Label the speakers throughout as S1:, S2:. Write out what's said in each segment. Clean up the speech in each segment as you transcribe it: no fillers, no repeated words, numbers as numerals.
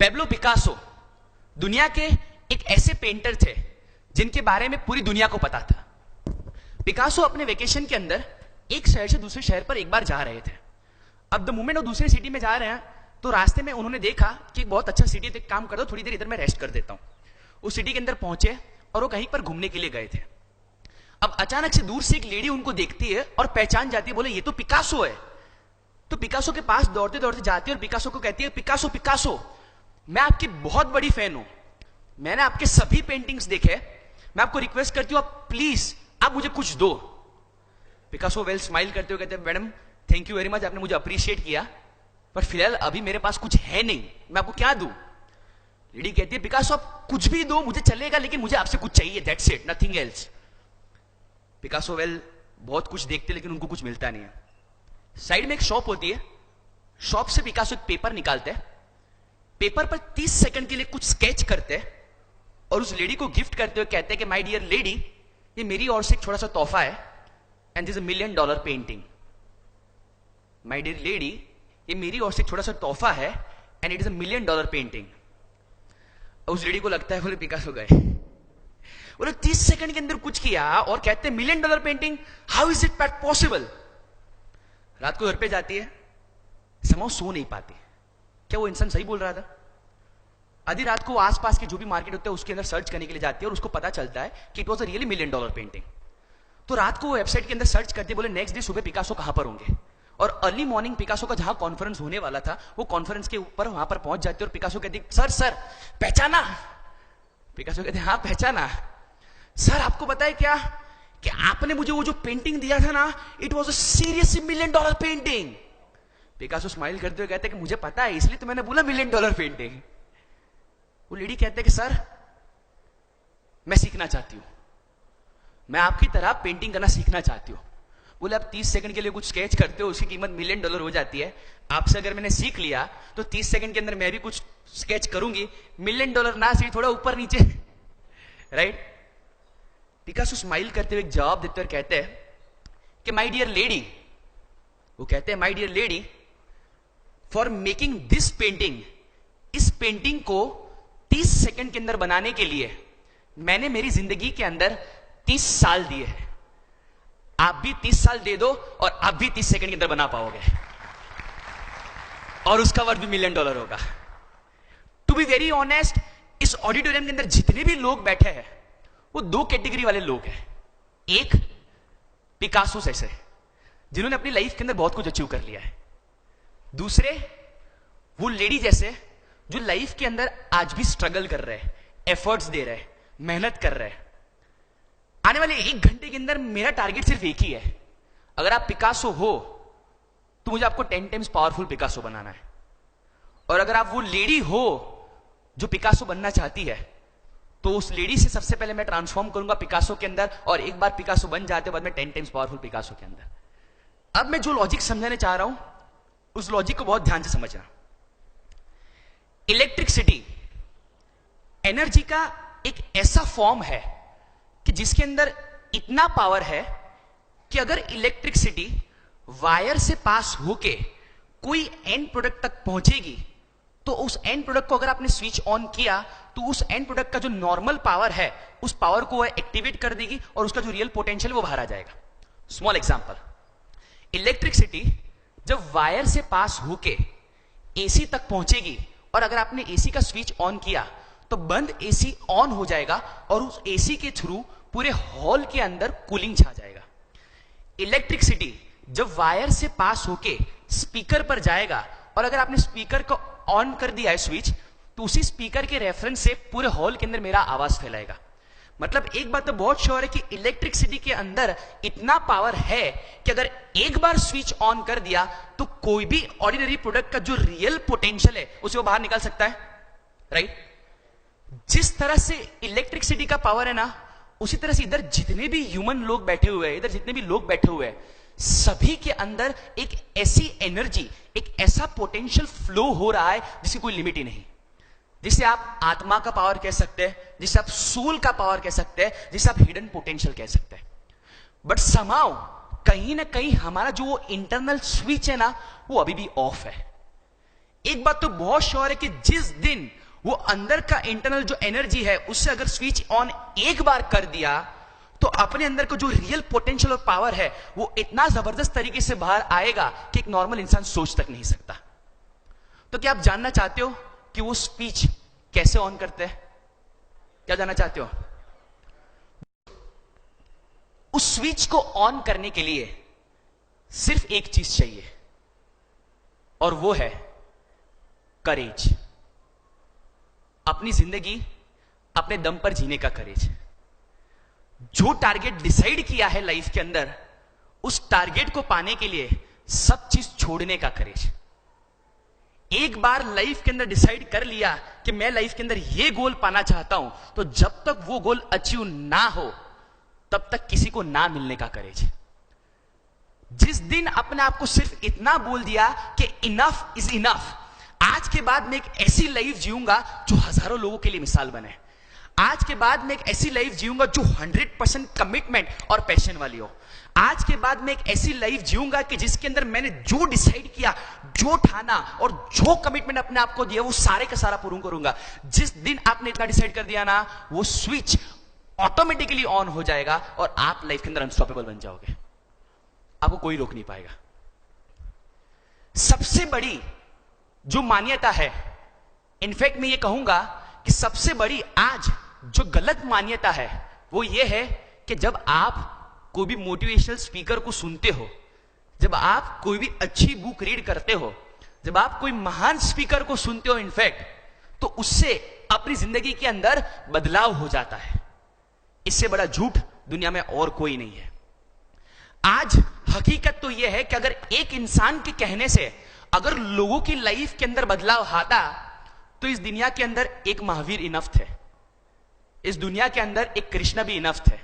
S1: Pablo Picasso दुनिया के एक ऐसे पेंटर थे जिनके बारे में पूरी दुनिया को पता था। पिकासो अपने वेकेशन के अंदर एक शहर से दूसरे शहर पर एक बार जा रहे थे। अब द मोमेंट वो दूसरे सिटी में जा रहे हैं तो रास्ते में उन्होंने देखा कि एक बहुत अच्छा सिटी है, तो एक काम कर दो, थोड़ी देर इधर मैं रेस्ट कर देता हूं। उस सिटी के अंदर पहुंचे और वो कहीं पर घूमने के लिए गए थे। अब अचानक से दूर से एक लेडी उनको देखती है और पहचान जाती है, बोले ये तो पिकासो है। तो पिकासो के पास दौड़ते दौड़ते जाती है और पिकासो को कहती है, पिकासो पिकासो मैं आपकी बहुत बड़ी फैन हूं, मैंने आपके सभी पेंटिंग्स देखे, मैं आपको रिक्वेस्ट करती हूं आप प्लीज आप मुझे कुछ दो। पिकासो वेल स्माइल करते हुए कहते हैं, madam thank you very much, आपने मुझे अप्रिशिएट किया, पर फिलहाल अभी मेरे पास कुछ है नहीं, मैं आपको क्या दूं। लेडी कहती है, पिकासो आप कुछ भी दो मुझे चलेगा, लेकिन मुझे आपसे कुछ चाहिए, that's it, nothing else. Picasso well बहुत कुछ देखते लेकिन उनको कुछ मिलता नहीं है। साइड में एक शॉप होती है, शॉप से पिकासो एक पेपर निकालते हैं, पेपर पर 30 सेकंड के लिए कुछ स्केच करते हैं और उस लेडी को गिफ्ट करते हुए कहते हैं कि माय डियर लेडी, ये मेरी ओर से एक छोटा सा तोहफा है, and this $1 million painting. My dear lady, ये मेरी ओर से एक छोटा सा तोहफा है and it is $1 million painting. उस लेडी को लगता है बोले पिकासो गए, बोले 30 सेकंड के अंदर कुछ किया और कहते हैं $1 million painting, how is it possible. रात को घर पे जाती है, समाओ सो नहीं पाती, क्या वो इंसान सही बोल रहा था। आधी रात को आसपास के जो भी मार्केट होते हैं उसके अंदर सर्च करने के लिए जाती है और उसको पता चलता है कि it was a really $1 million painting. तो रात को वो वेबसाइट के अंदर सर्च करते बोले नेक्स्ट डे सुबह पिकासो कहां पर होंगे, और अर्ली मॉर्निंग पिकासो का जहां कॉन्फ्रेंस होने वाला था वो कॉन्फ्रेंस के ऊपर वहां पर पहुंच जाती है और पिकासो कहती सर सर पहचाना। पिकासो कहते हाँ पहचाना। सर आपको पता है क्या कि आपने मुझे वो जो पेंटिंग दिया था ना, it was a serious $1 million painting. Picasso smile करते हुए कहते हैं कि मुझे पता है इसलिए तो मैंने बोला $1 मिलियन पेंटिंग। वो लेडी कहते हैं कि सर मैं सीखना चाहती हूं, मैं आपकी तरह पेंटिंग करना सीखना चाहती हूं। बोले आप 30 सेकंड के लिए कुछ स्केच करते हो, उसकी कीमत $1 मिलियन हो जाती है, आपसे अगर मैंने सीख लिया तो 30 सेकंड के अंदर मैं भी कुछ स्केच करूंगी, $1 मिलियन ना सही थोड़ा ऊपर नीचे, राइट। पिकासो स्माइल करते हुए एक जवाब देते हुए कहते हैं कि माय डियर लेडी, वो कहते हैं my dear lady, for making this painting, इस पेंटिंग को 30 सेकंड के अंदर बनाने के लिए मैंने मेरी जिंदगी के अंदर 30 साल दिए हैं। आप भी 30 साल दे दो और आप भी 30 सेकंड के अंदर बना पाओगे और उसका वर्थ भी $1 मिलियन होगा। टू बी वेरी ऑनेस्ट, इस ऑडिटोरियम के अंदर जितने भी लोग बैठे हैं वो 2 कैटेगरी वाले लोग हैं। एक पिकासो जैसे जिन्होंने अपनी लाइफ के अंदर बहुत कुछ अचीव कर लिया है, दूसरे वो लेडी जैसे जो लाइफ के अंदर आज भी स्ट्रगल कर रहे हैं, एफर्ट्स दे रहे हैं, मेहनत कर रहे हैं। आने वाले 1 घंटे के अंदर मेरा टारगेट सिर्फ एक ही है, अगर आप पिकासो हो तो मुझे आपको 10 टाइम्स पावरफुल पिकासो बनाना है, और अगर आप वो लेडी हो जो पिकासो बनना चाहती है तो उस लेडी से सबसे पहले मैं ट्रांसफॉर्म करूंगा पिकासो के अंदर, और एक बार पिकासो बन जाते बाद में 10 टाइम्स पावरफुल पिकासो के अंदर। अब मैं जो लॉजिक समझाने चाह रहा हूं उस लॉजिक को बहुत ध्यान से समझना। इलेक्ट्रिसिटी एनर्जी का एक ऐसा फॉर्म है कि जिसके अंदर इतना पावर है कि अगर इलेक्ट्रिसिटी वायर से पास होके कोई एंड प्रोडक्ट तक पहुंचेगी तो उस एंड प्रोडक्ट को अगर आपने स्विच ऑन किया तो उस एंड प्रोडक्ट का जो नॉर्मल पावर है उस पावर को वह एक्टिवेट कर देगी और उसका जो रियल पोटेंशियल है वो बाहर आ जाएगा। स्मॉल एग्जांपल, इलेक्ट्रिसिटी जब वायर से पास होके एसी तक पहुंचेगी और अगर आपने एसी का स्विच ऑन किया तो बंद एसी ऑन हो जाएगा और उस एसी के थ्रू पूरे हॉल के अंदर कूलिंग छा जाएगा। इलेक्ट्रिसिटी जब वायर से पास होके स्पीकर पर जाएगा और अगर आपने स्पीकर को ऑन कर दिया है स्विच तो उसी स्पीकर के रेफरेंस से पूरे हॉल के अंदर मेरा आवाज फैलाएगा। मतलब एक बात तो बहुत श्योर है कि इलेक्ट्रिसिटी के अंदर इतना पावर है कि अगर एक बार स्विच ऑन कर दिया तो कोई भी ऑर्डिनरी प्रोडक्ट का जो रियल पोटेंशियल है उसे वो बाहर निकाल सकता है, राइट। जिस तरह से इलेक्ट्रिसिटी का पावर है ना, उसी तरह से इधर जितने भी ह्यूमन लोग बैठे हुए हैं, इधर जितने भी लोग बैठे हुए हैं, सभी के अंदर एक ऐसी एनर्जी, एक ऐसा पोटेंशियल फ्लो हो रहा है जिसकी कोई लिमिट ही नहीं, जिसे आप आत्मा का पावर कह सकते हैं, जिसे आप सोल का पावर कह सकते हैं, जिसे आप हिडन पोटेंशियल कह सकते हैं। बट समहाउ कहीं ना कहीं हमारा जो इंटरनल स्विच है ना वो अभी भी ऑफ है। एक बात तो बहुत श्योर है कि जिस दिन वो अंदर का इंटरनल जो एनर्जी है उससे अगर स्विच ऑन एक बार कर दिया तो अपने अंदर को जो रियल पोटेंशियल और पावर है वो इतना जबरदस्त तरीके से बाहर आएगा कि एक नॉर्मल इंसान सोच तक नहीं सकता। तो क्या आप जानना चाहते हो कि वो स्पीच कैसे ऑन करते हैं? क्या जानना चाहते हो? उस स्विच को ऑन करने के लिए सिर्फ एक चीज चाहिए और वो है करेज। अपनी जिंदगी अपने दम पर जीने का करेज। जो टारगेट डिसाइड किया है लाइफ के अंदर, उस टारगेट को पाने के लिए सब चीज छोड़ने का करेज। एक बार लाइफ के अंदर डिसाइड कर लिया कि मैं लाइफ के अंदर ये गोल पाना चाहता हूं, तो जब तक वो गोल अचीव ना हो तब तक किसी को ना मिलने का करेज। जिस दिन अपने आप को सिर्फ इतना बोल दिया कि इनफ इज इनफ, आज के बाद मैं एक ऐसी लाइफ जीऊंगा जो हजारों लोगों के लिए मिसाल बने। आज के बाद मैं एक ऐसी लाइफ जीऊंगा जो 100% कमिटमेंट और पैशन वाली हो। आज के बाद मैं एक ऐसी लाइफ जीऊंगा कि जिसके अंदर मैंने जो डिसाइड किया, जो ठाना और जो कमिटमेंट अपने आप को दिया, वो सारे का सारा पूरा करूंगा। जिस दिन आपने इतना डिसाइड कर दिया ना, वो स्विच ऑटोमेटिकली ऑन हो जाएगा और आप लाइफ के अंदर अनस्टॉपेबल बन जाओगे। आपको कोई रोक नहीं पाएगा। सबसे बड़ी जो मान्यता है, इनफैक्ट मैं ये कहूंगा कि सबसे बड़ी आज जो गलत मान्यता है वो ये है कि जब आप कोई भी मोटिवेशनल स्पीकर को सुनते हो, जब आप कोई भी अच्छी बुक रीड करते हो, जब आप कोई महान स्पीकर को सुनते हो इनफैक्ट, तो उससे अपनी जिंदगी के अंदर बदलाव हो जाता है। इससे बड़ा झूठ दुनिया में और कोई नहीं है। आज हकीकत तो यह है कि अगर एक इंसान के कहने से अगर लोगों की लाइफ के अंदर बदलाव आता, तो इस दुनिया के अंदर एक महावीर इनफ थे, इस दुनिया के अंदर एक कृष्ण भी इनफ थे,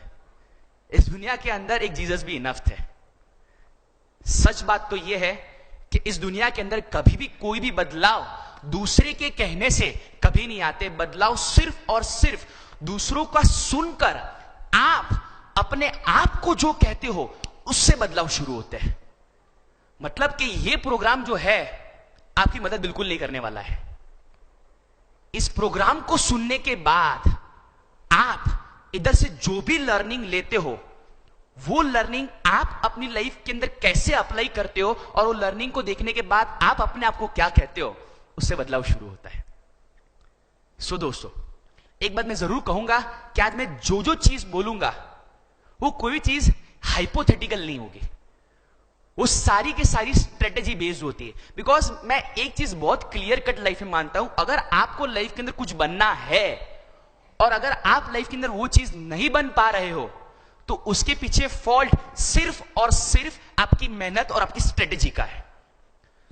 S1: इस दुनिया के अंदर एक जीसस भी इनफ थे। सच बात तो यह है कि इस दुनिया के अंदर कभी भी कोई भी बदलाव दूसरे के कहने से कभी नहीं आते। बदलाव सिर्फ और सिर्फ दूसरों का सुनकर आप अपने आप को जो कहते हो उससे बदलाव शुरू होते हैं। मतलब कि यह प्रोग्राम जो है आपकी मदद बिल्कुल नहीं करने वाला है। इस प्रोग्राम को सुनने के बाद आप इधर से जो भी लर्निंग लेते हो, वो लर्निंग आप अपनी लाइफ के अंदर कैसे अप्लाई करते हो और वो लर्निंग को देखने के बाद आप अपने आप को क्या कहते हो, उससे बदलाव शुरू होता है। सो दोस्तों, एक बात मैं जरूर कहूंगा कि आज मैं जो जो चीज बोलूंगा वो कोई भी चीज हाइपोथेटिकल नहीं होगी, वो सारी की सारी स्ट्रेटेजी बेस्ड होती है। बिकॉज मैं एक चीज बहुत क्लियर कट लाइफ में मानता हूं, अगर आपको लाइफ के अंदर कुछ बनना है और अगर आप लाइफ के अंदर वो चीज नहीं बन पा रहे हो, तो उसके पीछे फॉल्ट सिर्फ और सिर्फ आपकी मेहनत और आपकी स्ट्रेटेजी का है।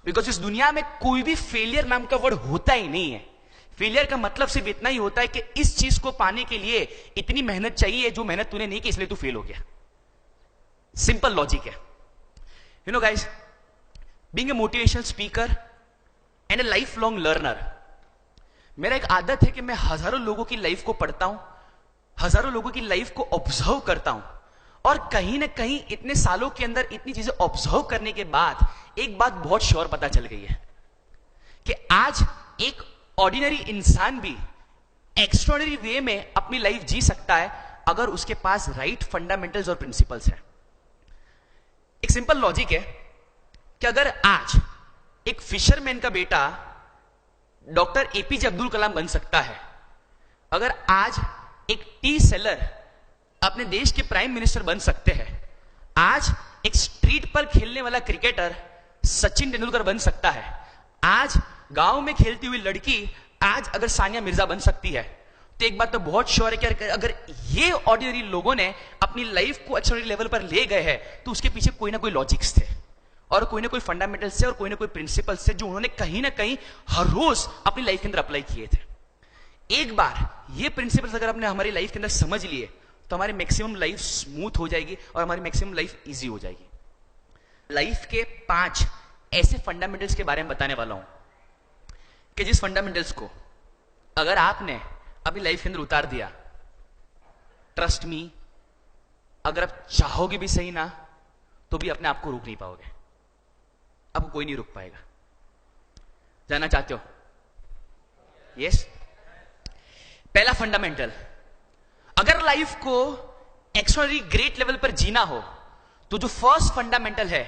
S1: बिकॉज इस दुनिया में कोई भी फेलियर नाम का वर्ड होता ही नहीं है। फेलियर का मतलब सिर्फ इतना ही होता है कि इस चीज को पाने के लिए इतनी मेहनत चाहिए जो मेहनत तूने नहीं की, इसलिए तू फेल हो गया। सिंपल लॉजिक है। You know guys, being a motivational speaker and a lifelong learner, मेरा एक आदत है कि मैं हजारों लोगों की लाइफ को पढ़ता हूं, हजारों लोगों की लाइफ को ऑब्जर्व करता हूं, और कहीं ना कहीं इतने सालों के अंदर इतनी चीजें ऑब्जर्व करने के बाद एक बात बहुत श्योर पता चल गई है कि आज एक ऑर्डिनरी इंसान भी एक्स्ट्राऑर्डिनरी वे में अपनी लाइफ जी सकता है अगर उसके पास राइट फंडामेंटल्स और प्रिंसिपल्स हैं। एक सिंपल लॉजिक है कि अगर आज एक फिशरमैन का बेटा डॉक्टर एपीजे अब्दुल कलाम बन सकता है, अगर आज एक टी सेलर अपने देश के प्राइम मिनिस्टर बन सकते हैं, आज एक स्ट्रीट पर खेलने वाला क्रिकेटर सचिन तेंदुलकर बन सकता है, आज गांव में खेलती हुई लड़की आज अगर सानिया मिर्जा बन सकती है, तो एक बात तो बहुत श्योर है कि अगर ये ऑर्डिनरी लोगों ने अपनी लाइफ को एक्स्ट्राऑर्डिनरी लेवल पर ले गए हैं, तो उसके पीछे कोई ना कोई लॉजिक्स थे और कोई ना कोई फंडामेंटल्स थे और कोई ना कोई प्रिंसिपल्स थे जो उन्होंने कहीं ना कहीं हर रोज अपनी लाइफ के अंदर अप्लाई किए थे। एक बार ये प्रिंसिपल्स अगर हमने हमारी लाइफ के अंदर समझ लिए तो हमारी मैक्सिमम लाइफ स्मूथ हो जाएगी और हमारी मैक्सिमम लाइफ इजी हो जाएगी। लाइफ के 5 ऐसे फंडामेंटल्स के बारे में बताने वाला हूं कि जिस फंडामेंटल्स को अगर आपने अपनी लाइफ के अंदर उतार दिया, ट्रस्ट मी, अगर आप चाहोगे भी सही ना तो भी अपने आप को रोक नहीं पाओगे, आपको कोई नहीं रोक पाएगा। जानना चाहते हो? यस। पहला फंडामेंटल, अगर लाइफ को एक्स्ट्राऑर्डिनरी ग्रेट लेवल पर जीना हो तो जो फर्स्ट फंडामेंटल है,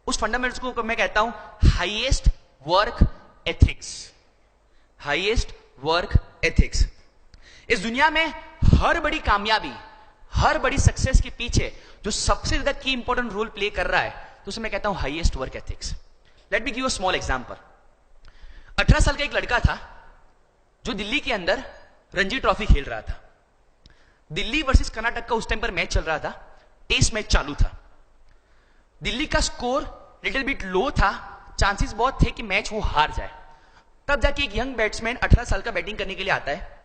S1: उस फंडामेंटल को मैं कहता हूं highest work ethics. Highest work ethics. इस दुनिया में हर बड़ी कामयाबी, हर बड़ी सक्सेस के पीछे जो सबसे ज्यादा की इंपॉर्टेंट रोल प्ले कर रहा है, तो उसे मैं कहता हूं highest work ethics. Let me give a small example. 18 साल का एक लड़का था जो दिल्ली के अंदर रणजी ट्रॉफी खेल रहा था। दिल्ली वर्सेस कर्नाटक का उस टाइम पर मैच चल रहा था, टेस्ट मैच चालू था। दिल्ली का स्कोर लिटिल बिट लो था, चांसेस बहुत थे कि मैच वो हार जाए। तब जाके एक यंग बैट्समैन 18 साल का बैटिंग करने के लिए आता है।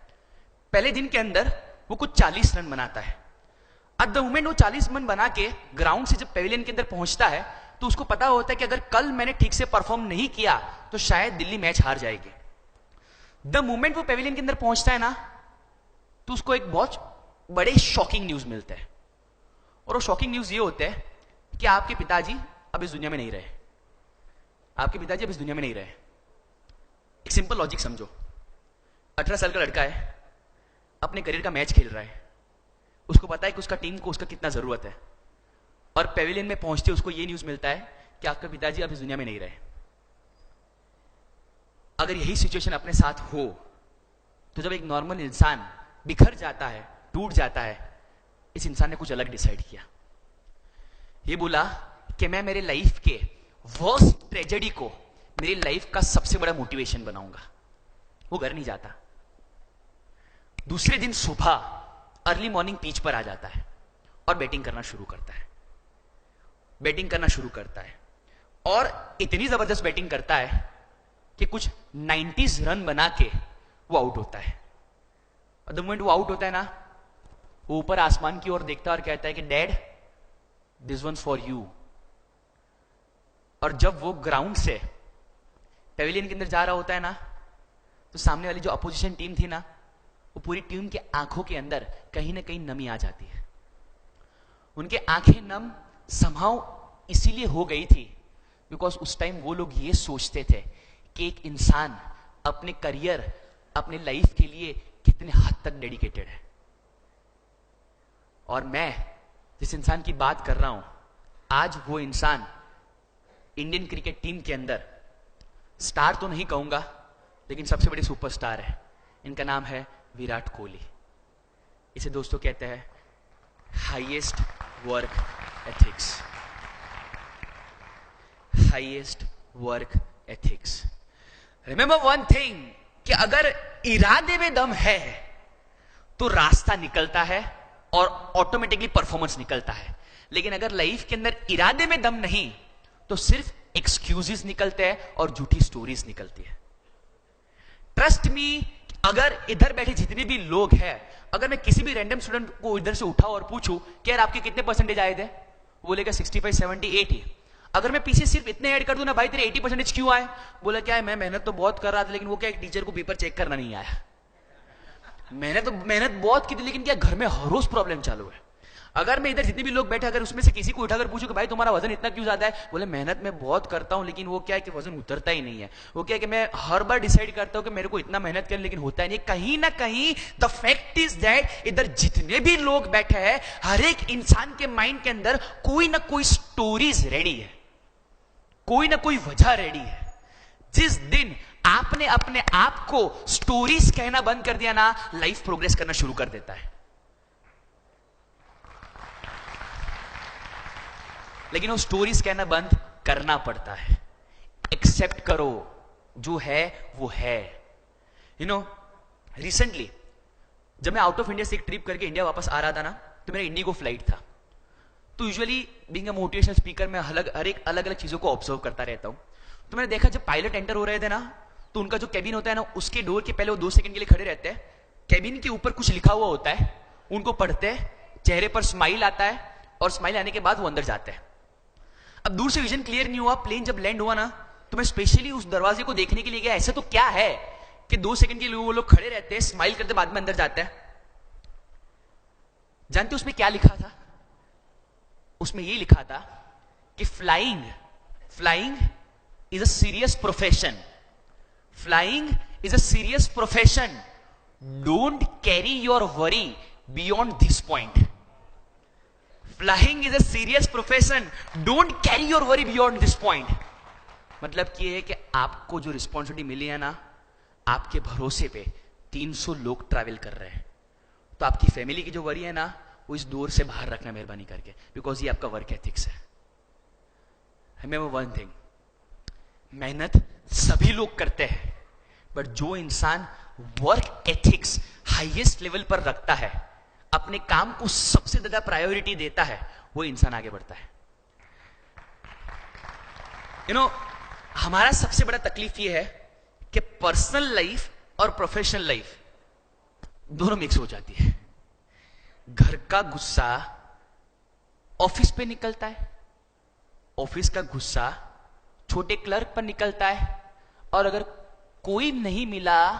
S1: पहले दिन के अंदर वो कुछ 40 रन बनाता है। एट द मोमेंट वो 40 रन बना के ग्राउंड से जब पेविलियन के अंदर पहुंचता है तो उसको पता होता है कि अगर कल मैंने ठीक से परफॉर्म नहीं किया तो शायद दिल्ली मैच हार जाएगी। द मोमेंट वो पेविलियन के अंदर पहुंचता है ना, तो उसको एक बहुत बड़े शॉकिंग न्यूज मिलता है। और वो शॉकिंग न्यूज ये होता है कि आपके पिताजी अब इस दुनिया में नहीं रहे। आपके पिताजी अब इस दुनिया में नहीं रहे। एक सिंपल लॉजिक समझो। 18 साल का लड़का है, अपने करियर का मैच खेल रहा है, उसको पता है कि उसका टीम को उसका कितना जरूरत है, और पेविलियन में पहुंचते उसको यह न्यूज मिलता है कि आपके पिताजी अब इस दुनिया में नहीं रहे। अगर यही सिचुएशन अपने साथ हो तो जब एक नॉर्मल इंसान बिखर जाता है, टूट जाता है, इस इंसान ने कुछ अलग डिसाइड किया। ये बोला कि मैं मेरे लाइफ के वर्स्ट ट्रेजेडी को मेरी लाइफ का सबसे बड़ा मोटिवेशन बनाऊंगा। वो घर नहीं जाता। दूसरे दिन सुबह अर्ली मॉर्निंग पिच पर आ जाता है और बैटिंग करना शुरू करता है। बैटिंग करना शुरू करता है और इतनी जबरदस्त बैटिंग करता है कि कुछ 90s रन बना के वो आउट होता है। द मोमेंट वो आउट होता है ना, वो ऊपर आसमान की ओर देखता है और कहता है कि dad, this one's for you. और जब वो ग्राउंड से पेविलियन के अंदर जा रहा होता है ना, तो सामने वाली जो अपोजिशन टीम थी ना, वो पूरी टीम के आंखों के अंदर कहीं ना कहीं नमी आ जाती है। उनके आंखें नम समहाउ इसीलिए हो गई थी बिकॉज उस टाइम वो लोग ये सोचते थे कि एक इंसान अपने करियर, अपने लाइफ के लिए कितने हद तक डेडिकेटेड है। और मैं जिस इंसान की बात कर रहा हूं, आज वो इंसान इंडियन क्रिकेट टीम के अंदर स्टार तो नहीं कहूंगा, लेकिन सबसे बड़े सुपरस्टार है। इनका नाम है विराट कोहली। इसे दोस्तों कहते हैं highest work ethics. Highest work ethics. Remember one thing कि अगर इरादे में दम है तो रास्ता निकलता है और ऑटोमेटिकली परफॉर्मेंस निकलता है। लेकिन अगर लाइफ के अंदर इरादे में दम नहीं तो सिर्फ एक्सक्यूजेस निकलते हैं और झूठी स्टोरीज निकलती है। ट्रस्ट मी, अगर इधर बैठे जितने भी लोग हैं, अगर मैं किसी भी रैंडम स्टूडेंट को इधर से उठाऊं और पूछूं कि यार आपके कितने परसेंटेज आए थे, वो बोलेगा 65, 70, 80। अगर मैं पीछे सिर्फ इतने ऐड कर दूं ना, भाई तेरे 80% क्यों आए, बोला क्या है मैं मेहनत तो बहुत कर रहा था, लेकिन वो क्या एक टीचर को पेपर चेक करना नहीं आया। मेहनत बहुत की थी, लेकिन क्या घर में हर रोज प्रॉब्लम चालू है। अगर मैं इधर जितने भी लोग बैठे, अगर उसमें से किसी को उठाकर पूछूं कि भाई तुम्हारा वजन इतना क्यों ज्यादा है, बोले मेहनत मैं बहुत करता हूं, लेकिन वो क्या है कि वजन उतरता ही नहीं है। वो क्या है कि मैं हर बार डिसाइड करता हूं कि मेरे को इतना मेहनत करनी, लेकिन होता ही नहीं। कहीं ना कहीं द फैक्ट इज दैट इधर जितने भी लोग बैठे हैं, हर एक इंसान के माइंड के अंदर कोई ना कोई स्टोरीज रेडी है, कोई ना कोई वजह रेडी है। जिस दिन आपने अपने आप को स्टोरीज कहना बंद कर दिया ना, लाइफ प्रोग्रेस करना शुरू कर देता है। लेकिन वो स्टोरीज कहना बंद करना पड़ता है। एक्सेप्ट करो, जो है वो है। रिसेंटली जब मैं आउट ऑफ इंडिया से एक ट्रिप करके इंडिया वापस आ रहा था ना, तो मेरा इंडिगो फ्लाइट था। तो usually being a motivational speaker मैं हर एक अलग अलग चीजों को ऑब्जर्व करता रहता हूं। तो मैंने देखा जब पायलट एंटर हो रहे थे ना, तो उनका जो कैबिन होता है ना, उसके डोर के पहले वो 2 सेकंड के लिए खड़े रहते हैं। कैबिन के ऊपर कुछ लिखा हुआ होता है, उनको पढ़ते हैं, चेहरे पर स्माइल आता है, और स्माइल आने के बाद वो अंदर जाते हैं। अब दूर से विजन क्लियर नहीं हुआ, प्लेन जब लैंड हुआ ना, तो मैं स्पेशली उस दरवाजे को देखने के लिए गया। ऐसा तो क्या है कि 2 सेकंड के लिए वो लोग खड़े रहते हैं, स्माइल करते, बाद में अंदर जाते हैं। जानते उसमें क्या लिखा था? उसमें ये लिखा था कि flying is a serious profession, flying is a serious profession, don't carry your worry beyond this point. Flying is a serious profession, don't carry your worry beyond this point. मतलब ये है कि आपको जो रिस्पॉन्सिबिलिटी मिली है ना, आपके भरोसे पे 300 लोग ट्रैवल कर रहे हैं, तो आपकी फैमिली की जो वरी है ना, वो इस डोर से बाहर रखना मेहरबानी करके, बिकॉज ये आपका वर्क एथिक्स है. रिमेंबर वन थिंग, मेहनत सभी लोग करते हैं, बट जो इंसान वर्क एथिक्स हाईएस्ट लेवल पर रखता है, अपने काम को सबसे ज्यादा प्रायोरिटी देता है, वो इंसान आगे बढ़ता है. हमारा सबसे बड़ा तकलीफ ये है कि पर्सनल लाइफ और प्रोफेशनल लाइफ दोनों मिक्स हो जाती है. घर का गुस्सा ऑफिस पे निकलता है, ऑफिस का गुस्सा छोटे क्लर्क पर निकलता है, और अगर कोई नहीं मिला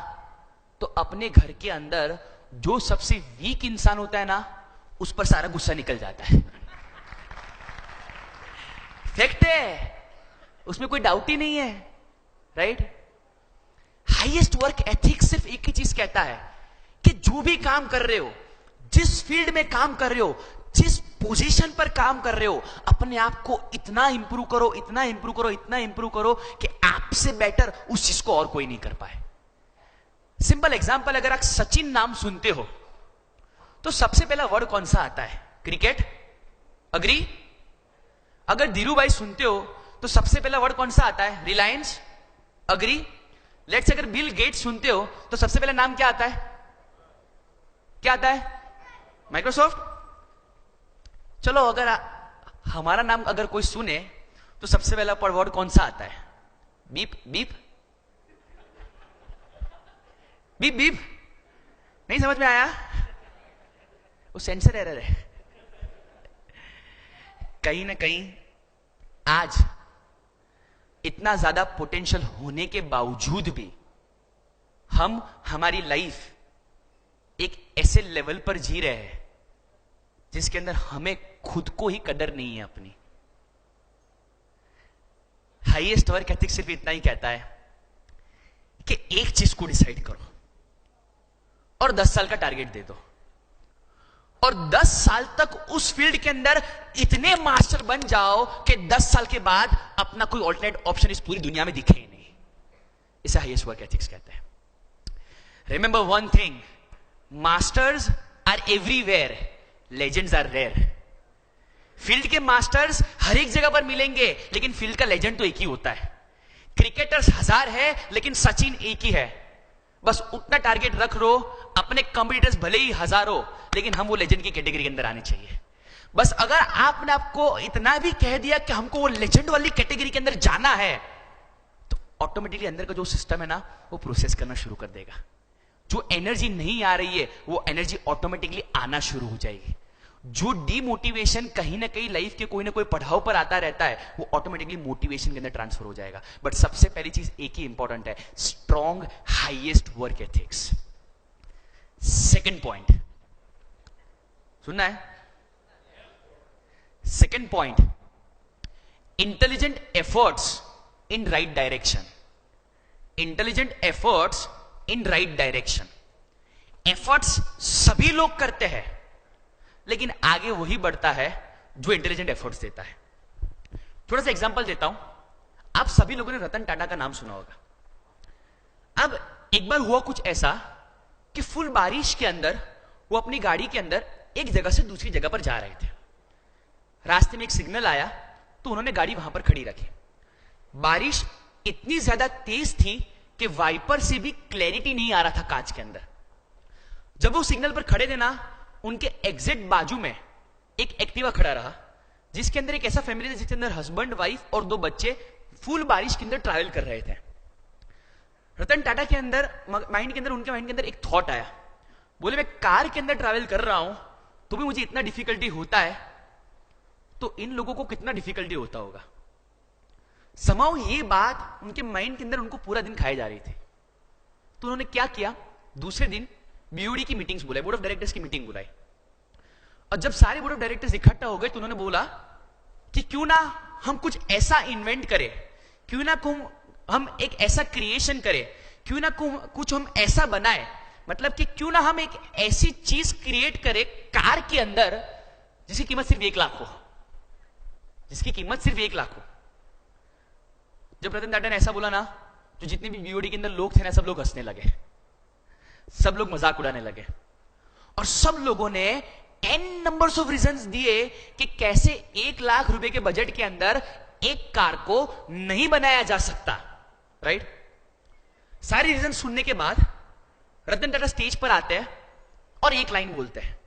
S1: तो अपने घर के अंदर जो सबसे वीक इंसान होता है ना, उस पर सारा गुस्सा निकल जाता है. फैक्ट है, उसमें कोई डाउट ही नहीं है, राइट? हाईएस्ट वर्क एथिक्स सिर्फ एक ही चीज कहता है कि जो भी काम कर रहे हो, जिस फील्ड में काम कर रहे हो, जिस पोजीशन पर काम कर रहे हो, अपने आप को इतना इंप्रूव करो, इतना इंप्रूव करो, इतना इंप्रूव करो कि आपसे बेटर उस चीज को और कोई नहीं कर पाए. सिंपल एग्जांपल, अगर आप सचिन नाम सुनते हो तो सबसे पहला वर्ड कौन सा आता है? क्रिकेट. अग्री? अगर धीरू भाई सुनते हो तो सबसे पहला वर्ड कौन सा आता है? रिलायंस. अग्री? लेट्स अगर बिल गेट्स सुनते हो तो सबसे पहला नाम क्या आता है? क्या आता है? माइक्रोसॉफ्ट. चलो, अगर हमारा नाम अगर कोई सुने तो सबसे पहला वर्ड कौन सा आता है? बीप. Beep beep beep. नहीं समझ में आया? वो सेंसर एरर है. कहीं ना कहीं आज इतना ज्यादा पोटेंशियल होने के बावजूद भी हम हमारी लाइफ एक ऐसे लेवल पर जी रहे हैं जिसके अंदर हमें खुद को ही कदर नहीं है अपनी. हाईएस्ट वर्क एथिक्स सिर्फ इतना ही कहता है कि एक चीज को डिसाइड करो और 10 साल का टारगेट दे दो, और 10 साल तक उस फील्ड के अंदर इतने मास्टर बन जाओ कि 10 साल के बाद अपना कोई ऑल्टरनेट ऑप्शन इस पूरी दुनिया में दिखे ही नहीं. इसे हाईएस्ट वर्क एथिक्स कहते हैं. Remember one thing, masters are everywhere, legends are rare. Field के मास्टर्स हर एक जगह पर मिलेंगे, लेकिन फील्ड का लेजेंड तो एक ही होता है. क्रिकेटर्स 1000 है, लेकिन सचिन एक ही है. बस उतना टारगेट रख लो, अपने कंपटीटर्स भले ही हजारों, लेकिन हम वो लेजेंड की कैटेगरी के अंदर आने चाहिए. बस अगर आपने आपको इतना भी कह दिया कि हमको वो लेजेंड वाली कैटेगरी के अंदर जाना है, तो ऑटोमेटिकली अंदर का जो सिस्टम है ना, वो प्रोसेस करना शुरू कर देगा. जो एनर्जी नहीं आ रही है, वो एनर्जी ऑटोमेटिकली आना शुरू हो जाएगी. जो डीमोटिवेशन कहीं ना कहीं लाइफ के कोई ना कोई पड़ाव पर आता रहता है, वो ऑटोमेटिकली मोटिवेशन के अंदर ट्रांसफर हो जाएगा. बट सबसे पहली चीज एक ही इंपॉर्टेंट है, strong highest work ethics. Second point सुनना है? Second point, intelligent efforts in right direction. Intelligent efforts in right direction. Efforts सभी लोग करते हैं, लेकिन आगे वही बढ़ता है जो इंटेलिजेंट एफर्ट्स देता है. थोड़ा सा एग्जांपल देता हूं. आप सभी लोगों ने रतन टाटा का नाम सुना होगा. अब एक बार हुआ कुछ ऐसा कि फुल बारिश के अंदर वो अपनी गाड़ी के अंदर एक जगह से दूसरी जगह पर जा रहे थे. रास्ते में एक सिग्नल आया तो उन्होंने गाड़ी वहां पर खड़ी रखी. बारिश इतनी ज्यादा तेज थी कि वाइपर से भी क्लैरिटी नहीं आ रहा था कांच के अंदर. जब वो सिग्नल पर खड़े थे ना, उनके एग्जैक्ट बाजू में एक एक्टिवा खड़ा रहा, जिसके अंदर एक ऐसा फैमिली था जिसके अंदर हस्बैंड, वाइफ और 2 बच्चे फुल बारिश के अंदर ट्रैवल कर रहे थे. रतन टाटा के अंदर माइंड के अंदर, उनके माइंड के अंदर एक थॉट आया. बोले, मैं कार के अंदर ट्रैवल कर रहा हूं तो भी मुझे इतना डिफिकल्टी होता है, तो इन लोगों को कितना डिफिकल्टी होता होगा. समाओ ये बात उनके माइंड के अंदर उनको पूरा दिन खाई जा रही थी. तो उन्होंने क्या किया, दूसरे दिन बीओडी की मीटिंग्स बुलाई, बोर्ड ऑफ डायरेक्टर्स की मीटिंग बुलाई. और जब सारे बोर्ड ऑफ डायरेक्टर्स इकट्ठा हो गए तो उन्होंने बोला कि क्यों ना हम कुछ ऐसा इन्वेंट करें, क्यों ना हम एक ऐसा क्रिएशन करें क्यों ना कुछ हम ऐसा बनाए, मतलब कि क्यों ना हम एक ऐसी चीज क्रिएट करें कार के अंदर जिसकी कीमत सिर्फ 1 लाख हो, जिसकी कीमत सिर्फ 1 लाख हो। जब रतन टाटा ने ऐसा बोला ना, जो जितने भी बीओडी के अंदर लोग थे ना, सब लोग हंसने लगे, सब लोग मजाक उड़ाने लगे, और सब लोगों ने n नंबर्स ऑफ रीजंस दिए कि कैसे 1 लाख रुपए के बजट के अंदर एक कार को नहीं बनाया जा सकता, राइट। सारी रीजन सुनने के बाद रतन टाटा स्टेज पर आते हैं और एक लाइन बोलते हैं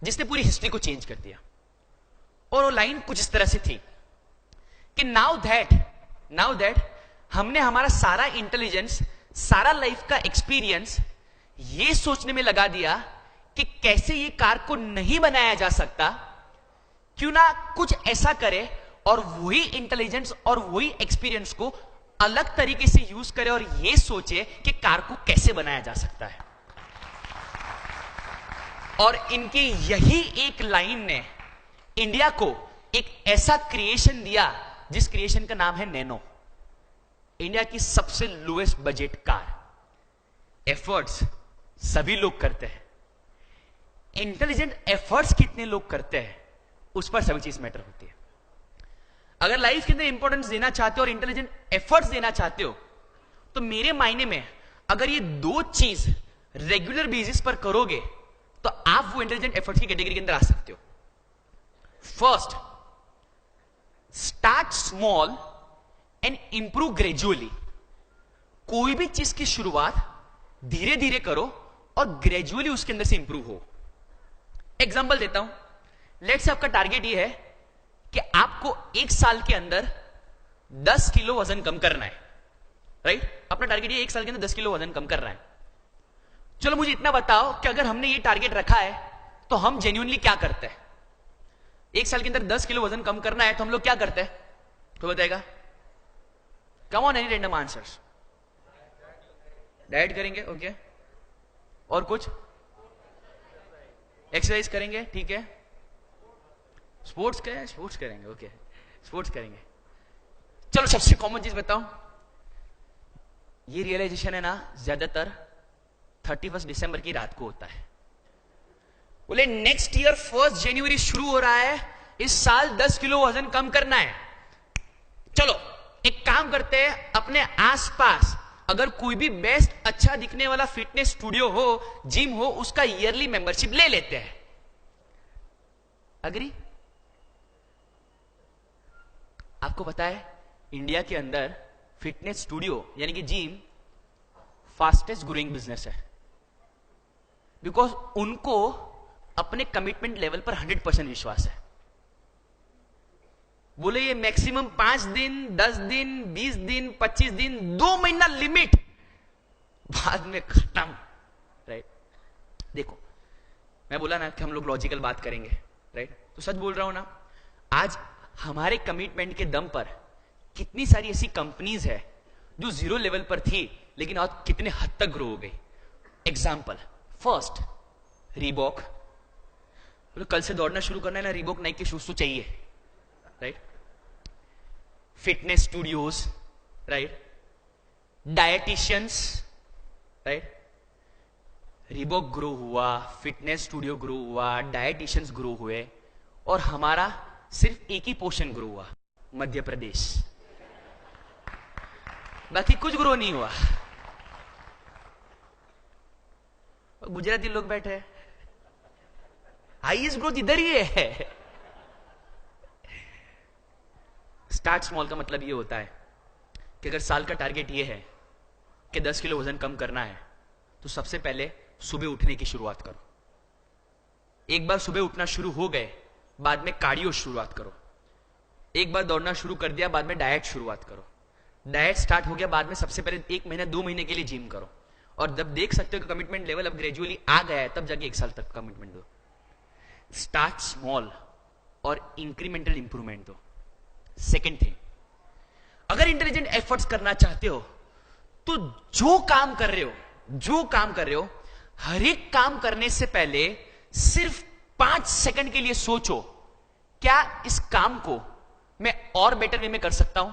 S1: जिसने पूरी हिस्ट्री को चेंज कर दिया। और वो लाइन कुछ इस तरह से थी कि नाउ दैट हमने हमारा सारा इंटेलिजेंस, सारा लाइफ का एक्सपीरियंस ये सोचने में लगा दिया कि कैसे ये कार को नहीं बनाया जा सकता, क्यों ना कुछ ऐसा करे और वही इंटेलिजेंस और वही एक्सपीरियंस को अलग तरीके से यूज करे और ये सोचे कि कार को कैसे बनाया जा सकता है। और इनकी यही एक लाइन ने इंडिया को एक ऐसा क्रिएशन दिया जिस क्रिएशन का नाम है नैनो। इंडिया की सबसे लोएस्ट बजट कार। एफर्ट्स सभी लोग करते हैं, इंटेलिजेंट एफर्ट्स कितने लोग करते हैं उस पर सभी चीज मैटर होती है। अगर लाइफ के अंदर इंपॉर्टेंस देना चाहते हो और इंटेलिजेंट एफर्ट्स देना चाहते हो, तो मेरे मायने में अगर ये दो चीज रेगुलर बेसिस पर करोगे तो आप वो इंटेलिजेंट एफर्ट्स की कैटेगरी के अंदर आ सकते हो। First, start small and improve gradually. कोई भी चीज की शुरुआत धीरे धीरे करो और ग्रेजुअली उसके अंदर से इंप्रूव हो। एग्जांपल देता हूं, लेट्स से आपका टारगेट ये है कि आपको 1 साल के अंदर 10 किलो वजन कम करना है, राइट। अपना टारगेट ये 1 साल के अंदर 10 किलो वजन कम करना है। चलो मुझे इतना बताओ कि अगर हमने ये टारगेट रखा है तो हम जेन्युइनली क्या करते हैं। 1 साल के अंदर 10 किलो वजन कम करना है तो हम लोग क्या करते हैं, तो बताएगा। Come on, any random answers. Diet करेंगे, ओके। और कुछ एक्सरसाइज करेंगे, ठीक है। स्पोर्ट्स करेंगे, ओके, स्पोर्ट्स करेंगे। चलो सबसे कॉमन चीज बताऊं, ये रियलाइजेशन है ना ज्यादातर 31 दिसंबर की रात को होता है। बोले नेक्स्ट ईयर 1 जनवरी शुरू हो रहा है, इस साल 10 किलो वजन कम करना है। चलो एक काम करते हैं, अपने आसपास अगर कोई भी बेस्ट अच्छा दिखने वाला फिटनेस स्टूडियो हो, जिम हो, उसका ईयरली मेंबरशिप ले लेते हैं। अग्री? आपको पता है इंडिया के अंदर फिटनेस स्टूडियो यानी कि जिम फास्टेस्ट ग्रोइंग बिजनेस है, बिकॉज उनको अपने कमिटमेंट लेवल पर 100% विश्वास है। बोले ये मैक्सिमम 5 दिन, 10 दिन, 20 दिन, 25 दिन, 2 महीना लिमिट, बाद में खत्म, राइट। देखो मैं बोला ना कि हम लोग लॉजिकल बात करेंगे, राइट, तो सच बोल रहा हूं ना। आज हमारे कमिटमेंट के दम पर कितनी सारी ऐसी कंपनीज है जो 0 लेवल पर थी लेकिन आज कितने हद तक ग्रो हो गई। Example, first Reebok. कल से दौड़ना शुरू करना है ना, रीबॉक नाइक के शूज तो चाहिए, right. Fitness studios, right, dietitians, right. Reebok grow हुआ, फिटनेस स्टूडियो ग्रो हुआ, डायटिशियंस ग्रो हुए, और हमारा सिर्फ एक ही पोर्शन ग्रो हुआ, मध्य प्रदेश। बाकी कुछ ग्रो नहीं हुआ। गुजराती लोग बैठे, हाईएस्ट ग्रोथ इधर ही है। स्टार्ट स्मॉल का मतलब ये होता है कि अगर साल का टारगेट ये है कि 10 किलो वजन कम करना है, तो सबसे पहले सुबह उठने की शुरुआत करो। एक बार सुबह उठना शुरू हो गए, बाद में कार्डियो शुरुआत करो। एक बार दौड़ना शुरू कर दिया, बाद में डाइट शुरुआत करो। डाइट स्टार्ट हो गया, बाद में सबसे पहले 1 महीना 2 महीने के लिए जिम करो, और जब देख सकते हो कि कमिटमेंट लेवल अब ग्रेजुअली आ गया है, तब जाके 1 साल तक कमिटमेंट दो। स्टार्ट स्मॉल और इंक्रीमेंटल इंप्रूवमेंट दो। सेकेंड थिंग, अगर इंटेलिजेंट एफर्ट्स करना चाहते हो तो जो काम कर रहे हो हर एक काम करने से पहले सिर्फ 5 सेकंड के लिए सोचो, क्या इस काम को मैं और बेटर वे में कर सकता हूं।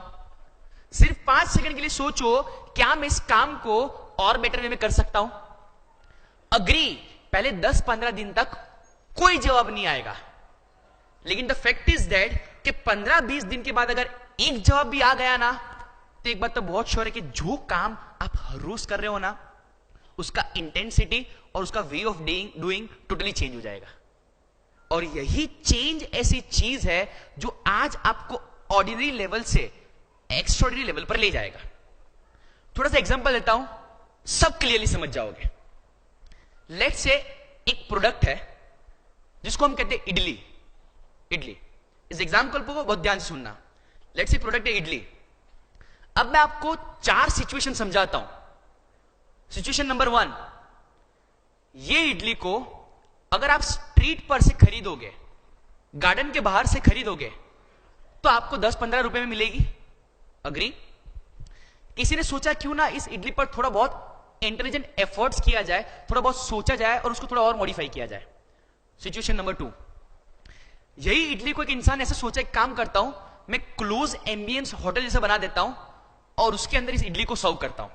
S1: सिर्फ 5 सेकंड के लिए सोचो, क्या मैं इस काम को और बेटर वे में कर सकता हूं? अग्री, पहले 10-15 दिन तक कोई जवाब नहीं आएगा, लेकिन द फैक्ट इज दैट कि 15-20 दिन के बाद अगर एक जवाब भी आ गया ना, तो एक बात तो बहुत श्योर है कि जो काम आप हर रोज कर रहे हो ना, उसका इंटेंसिटी और उसका way of doing totally change हो जाएगा। और यही चेंज ऐसी चीज है जो आज आपको ऑर्डिनरी लेवल से एक्स्ट्राऑर्डिनरी लेवल पर ले जाएगा। थोड़ा सा एग्जांपल देता हूं, सब क्लियरली समझ जाओगे। लेट्स से एक प्रोडक्ट है जिसको हम कहते हैं इडली। इडली, इस एग्जांपल को बहुत ध्यान से सुनना। लेट्स से प्रोडक्ट है इडली। अब मैं आपको 4 सिचुएशन समझाता हूं। सिचुएशन नंबर 1, ये इडली को अगर आप स्ट्रीट पर से खरीदोगे, गार्डन के बाहर से खरीदोगे, तो आपको 10-15 रुपए में मिलेगी। अग्री? किसी ने सोचा क्यों ना इस इडली पर थोड़ा बहुत इंटेलिजेंट एफर्ट्स किया जाए, थोड़ा बहुत सोचा जाए और उसको थोड़ा और मॉडिफाई किया जाए। सिचुएशन नंबर 2, यही इडली को एक इंसान ऐसा सोचा, एक काम करता हूं, मैं क्लोज एम्बियंस होटल जैसा बना देता हूं और उसके अंदर इस इडली को सर्व करता हूं,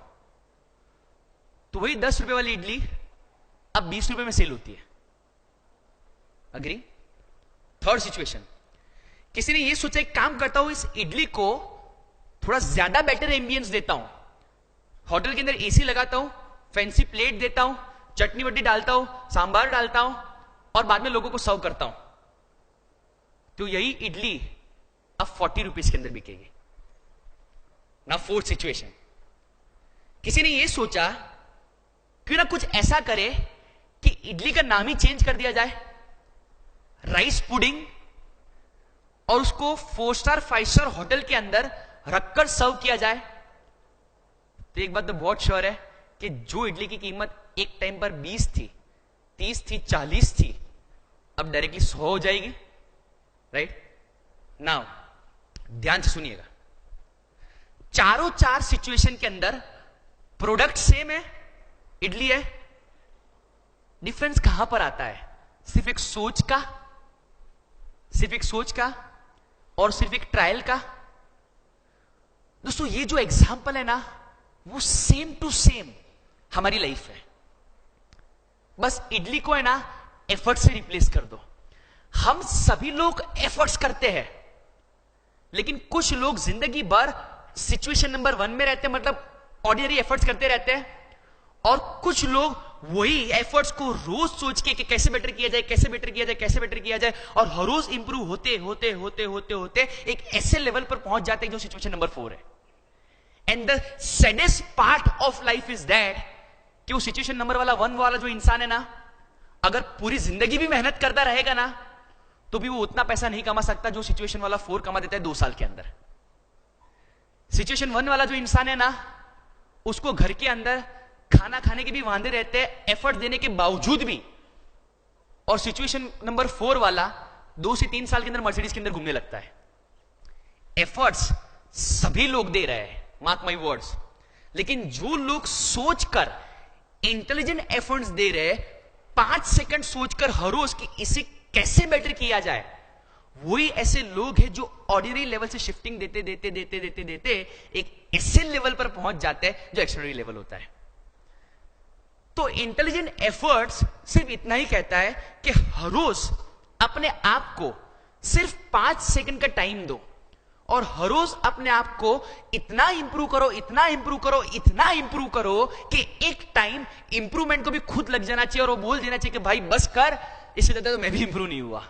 S1: तो वही 10 रुपए वाली इडली अब 20 रुपए में सेल होती है। अग्री? थर्ड सिचुएशन, किसी ने यह सोचा, एक काम करता हूं, इस इडली को थोड़ा ज्यादा बेटर एम्बियंस देता हूं, होटल के अंदर एसी लगाता हूं, फैंसी प्लेट देता हूं, चटनी वटनी डालता हूं, सांबार डालता हूं और बाद में लोगों को सर्व करता हूं, तो यही इडली अब 40 रुपीज के अंदर बिकेगी ना। फोर्थ सिचुएशन, किसी ने यह सोचा क्यों ना कुछ ऐसा करे कि इडली का नाम ही चेंज कर दिया जाए, राइस पुडिंग, और उसको 4 स्टार 5 स्टार होटल के अंदर रखकर सर्व किया जाए। तो एक बात तो बहुत श्योर है कि जो इडली की कीमत एक टाइम पर 20 थी, 30 थी, 40 थी, अब डायरेक्टली 100 हो जाएगी। राइट? नाउ ध्यान से सुनिएगा, चारों 4 सिचुएशन के अंदर प्रोडक्ट सेम है, इडली है। डिफरेंस कहां पर आता है? सिर्फ एक सोच का, सिर्फ एक सोच का और सिर्फ एक ट्रायल का। दोस्तों, ये जो एग्जाम्पल है ना, वो सेम टू सेम हमारी लाइफ है। बस इडली को है ना एफर्ट से रिप्लेस कर दो। हम सभी लोग एफर्ट्स करते हैं, लेकिन कुछ लोग जिंदगी भर सिचुएशन नंबर 1 में रहते हैं, मतलब ऑर्डिनरी एफर्ट्स करते रहते हैं, और कुछ लोग वही एफर्ट्स को रोज सोच के कि कैसे बेटर किया जाए, कैसे बेटर किया जाए, कैसे बेटर किया जाए, और हर रोज इंप्रूव होते होते होते होते होते एक ऐसे लेवल पर पहुंच जाते हैं जो सिचुएशन नंबर 4 है। And the saddest part of life is that कि वो सिचुएशन नंबर 1 वाला जो इंसान है ना, अगर पूरी जिंदगी भी मेहनत करता रहेगा ना, तो भी वो उतना पैसा नहीं कमा सकता जो सिचुएशन वाला 4 कमा देता है 2 साल के अंदर। सिचुएशन 1 वाला जो इंसान है ना, उसको घर के अंदर खाना खाने के भी वांदे रहते हैं एफर्ट देने के बावजूद भी, और सिचुएशन नंबर 4 वाला 2 से 3 साल के अंदर मर्सिडीज के अंदर घूमने लगता है। एफर्ट्स सभी लोग दे रहे हैं, मार्क माई वर्ड्स, लेकिन जो लोग सोचकर इंटेलिजेंट एफर्ट्स दे रहे, 5 सेकंड सोचकर हर रोज कि इसे कैसे बेटर किया जाए, वही ऐसे लोग हैं जो ऑर्डिनरी लेवल से शिफ्टिंग देते देते देते देते देते एक ऐसे लेवल पर पहुंच जाते हैं जो एक्स्ट्राऑर्डिनरी लेवल होता है। तो इंटेलिजेंट एफर्ट्स सिर्फ इतना ही कहता है कि हर रोज अपने आप को सिर्फ 5 सेकंड का टाइम दो, और हर रोज अपने आप को इतना इंप्रूव करो, इतना इंप्रूव करो, इतना इंप्रूव करो कि एक टाइम इंप्रूवमेंट को भी खुद लग जाना चाहिए और वो बोल देना चाहिए कि भाई बस कर, इससे ज्यादा तो मैं भी इंप्रूव नहीं हुआ।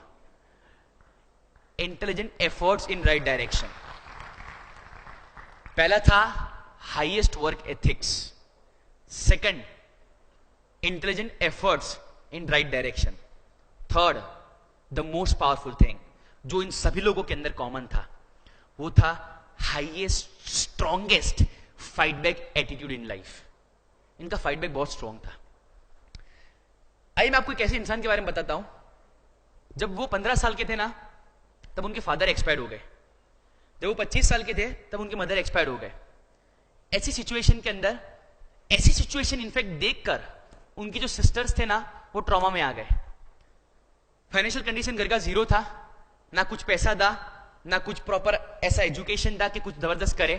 S1: Intelligent efforts in right direction. पहला था highest work ethics, second intelligent efforts in right direction, third the most powerful thing जो इन सभी लोगों के अंदर कॉमन था, वो था highest strongest fight back attitude in life. इनका फाइट बैक बहुत स्ट्रॉन्ग था। आइए मैं आपको एक ऐसे इंसान के बारे में बताता हूं, जब वो 15 साल के थे ना, तब उनके फादर एक्सपायर हो गए। जब वो 25 साल के थे तब उनके मदर एक्सपायर हो गए। ऐसी सिचुएशन के अंदर, ऐसी सिचुएशन इनफैक्ट देखकर उनकी जो सिस्टर्स थे ना, वो ट्रॉमा में आ गए। फाइनेंशियल कंडीशन घर का जीरो था, ना कुछ पैसा था, ना कुछ प्रॉपर ऐसा एजुकेशन था कि कुछ जबरदस्त करे।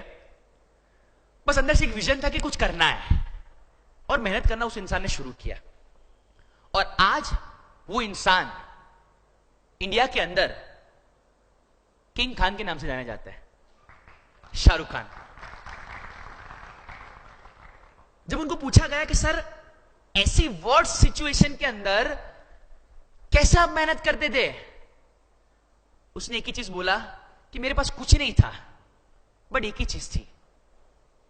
S1: बस अंदर से एक विजन था कि कुछ करना है, और मेहनत करना उस इंसान ने शुरू किया। और आज वो इंसान इंडिया के अंदर किंग खान के नाम से जाना जाता है, शाहरुख खान। जब उनको पूछा गया कि सर ऐसी वर्स्ट सिचुएशन के अंदर कैसे आप मेहनत करते थे, उसने एक ही चीज बोला कि मेरे पास कुछ नहीं था, बट एक ही चीज थी,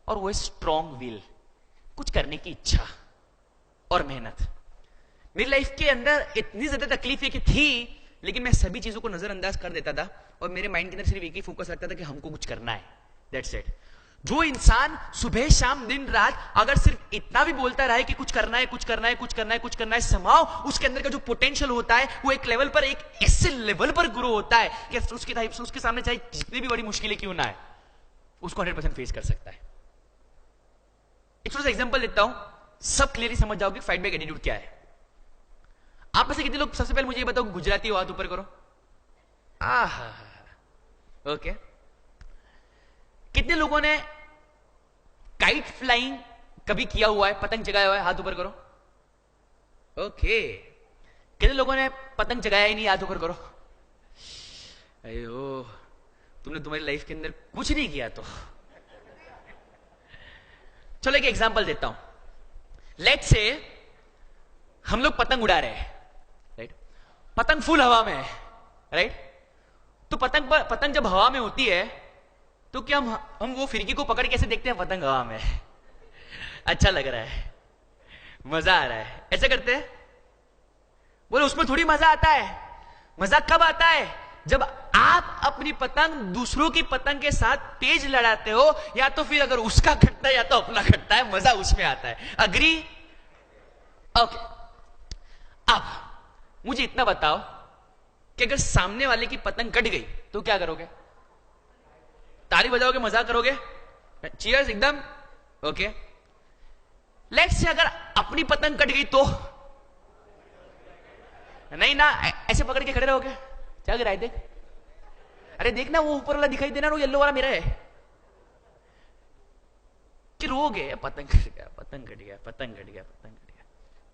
S1: और वो है स्ट्रॉन्ग विल, कुछ करने की इच्छा और मेहनत। मेरी लाइफ के अंदर इतनी ज्यादा तकलीफें की थी, लेकिन मैं सभी चीजों को नजरअंदाज कर देता था, और मेरे माइंड के अंदर सिर्फ एक ही फोकस रखता था कि हमको कुछ करना है, दैट्स इट। जो इंसान सुबह शाम दिन रात अगर सिर्फ इतना भी बोलता रहा है कि कुछ करना है, कुछ करना है, कुछ करना है, कुछ करना है, समाओ उसके अंदर का जो पोटेंशियल होता है वो एक लेवल पर, एक ऐसे लेवल पर ग्रो होता है कि उसके सामने चाहे जितनी भी बड़ी मुश्किलें क्यों ना है, उसको 100% फेस कर सकता है। एक छोटा सा एग्जांपल देता हूं, सब क्लियरली समझ जाओगे फाइट बैक एटीट्यूड क्या है। आप में से कितने लोग, सबसे पहले मुझे ये बताओ, गुजराती हो, हाथ ऊपर करो। ओके। कितने लोगों ने काइट फ्लाइंग कभी किया हुआ है, पतंग जगाया हुआ है, हाथ ऊपर करो। ओके। कितने लोगों ने पतंग जगाया ही नहीं, हाथ ऊपर करो। अयो, तुमने तुम्हारी लाइफ के अंदर कुछ नहीं किया तो। चलो एक एग्जांपल देता हूं। लेट्स से हम लोग पतंग उड़ा रहे हैं, राइट। पतंग फुल हवा में है, राइट। तो पतंग जब हवा में होती है तो क्या हम वो फिरकी को पकड़ कैसे देखते हैं, पतंग हवा में है, अच्छा लग रहा है, मजा आ रहा है, ऐसे करते हैं। बोले उसमें थोड़ी मजा आता है। मजा कब आता है, जब आप अपनी पतंग दूसरों की पतंग के साथ तेज लड़ाते हो, या तो फिर अगर उसका कटता है या तो अपना कटता है, मजा उसमें आता है। अग्री? ओके। अब मुझे इतना बताओ कि अगर सामने वाले की पतंग कट गई तो क्या करोगे? ताली बजाओगे, मजाक करोगे, चीयर्स एकदम, ओके। लेट्स से अगर अपनी पतंग कट गई तो नहीं ना, ऐसे पकड़ के खड़े रहोगे, क्या गिरा है देख, अरे देखना वो ऊपर वाला दिखाई देना, वो येलो वाला मेरा है, कि रोगे, पतंग कट गया, पतंग कट गया, पतंग कट गया, पतंग कट गया,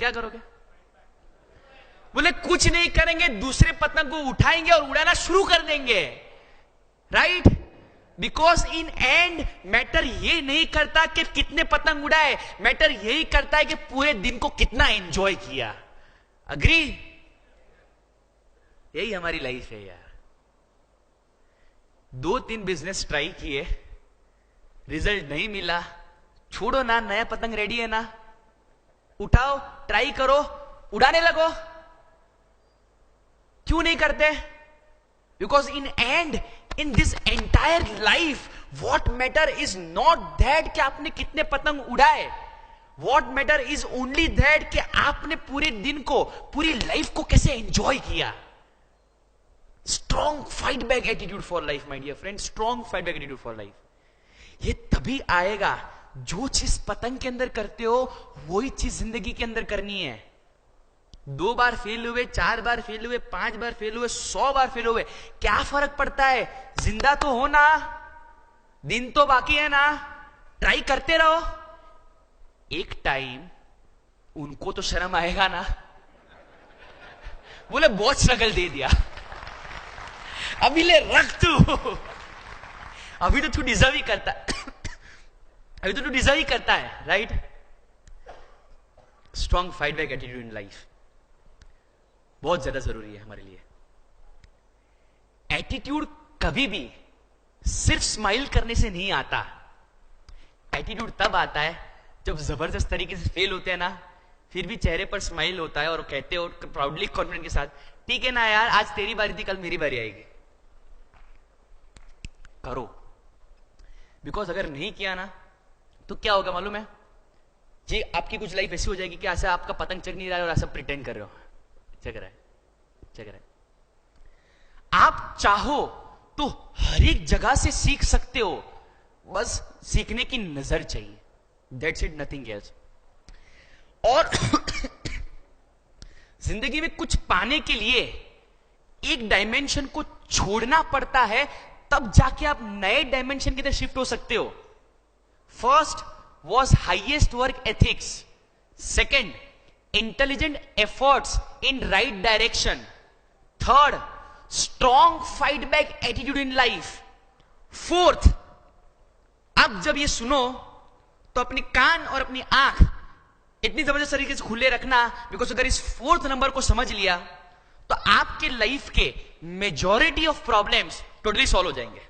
S1: क्या करोगे? बोले कुछ नहीं करेंगे, दूसरे पतंग को उठाएंगे और उड़ाना शुरू कर देंगे, right. Because in and matter ये नहीं करता कि कितने पतंग उड़ाए, मैटर यही करता है कि पूरे दिन को कितना एंजॉय किया। अग्री? यही हमारी लाइफ है यार। 2-3 बिजनेस ट्राई किए, रिजल्ट नहीं मिला, छोड़ो ना, नया पतंग रेडी है ना, उठाओ, ट्राई करो, उड़ाने लगो। क्यों नहीं करते? Because in and, in this entire life, what matter is not that कि आपने कितने पतंग उड़ाए, what matter is only that कि आपने पूरे दिन को, पूरी लाइफ को कैसे एंजॉय किया। Strong fight back attitude for life my dear friend, strong fight back attitude for life. ये तभी आएगा, जो चीज पतंग के अंदर करते हो वही चीज जिंदगी के अंदर करनी है। 2 बार फेल हुए, 4 बार फेल हुए, 5 बार फेल हुए, 100 बार फेल हुए, क्या फर्क पड़ता है? जिंदा तो हो ना, दिन तो बाकी है ना, ट्राई करते रहो। एक टाइम उनको तो शर्म आएगा ना, बोले बहुत स्ट्रगल दे दिया, अभी ले रख तू, अभी तो तू डिजर्व ही करता है, अभी तो तू डिजर्व ही करता है, right. Strong fight back attitude in life बहुत ज्यादा जरूरी है हमारे लिए। एटीट्यूड कभी भी सिर्फ स्माइल करने से नहीं आता। एटीट्यूड तब आता है जब जबरदस्त तरीके से फेल होते हैं ना, फिर भी चेहरे पर स्माइल होता है और कहते हो प्राउडली, कॉन्फिडेंट के साथ, ठीक है ना यार, आज तेरी बारी थी, कल मेरी बारी आएगी, करो। बिकॉज अगर नहीं किया ना तो क्या होगा मालूम है? जी आपकी कुछ लाइफ ऐसी हो जाएगी कि ऐसा आपका पतंग चग नहीं रहा है और ऐसा प्रिटेंड कर रहे हो चग रहा है, चग रहा है। आप चाहो तो हर एक जगह से सीख सकते हो, बस सीखने की नजर चाहिए, दैट्स इट, नथिंग एल्स। और जिंदगी में कुछ पाने के लिए एक डायमेंशन को छोड़ना पड़ता है, तब जाके आप नए डायमेंशन की तरफ शिफ्ट हो सकते हो। First was highest work ethics, second intelligent efforts in right direction, third strong fight back attitude in life, fourth, अब जब ये सुनो तो अपने कान और अपनी आंख इतनी जबरदस्त तरीके से खुले रखना, बिकॉज अगर इस फोर्थ नंबर को समझ लिया तो आपके लाइफ के majority of problems totally solve हो जाएंगे।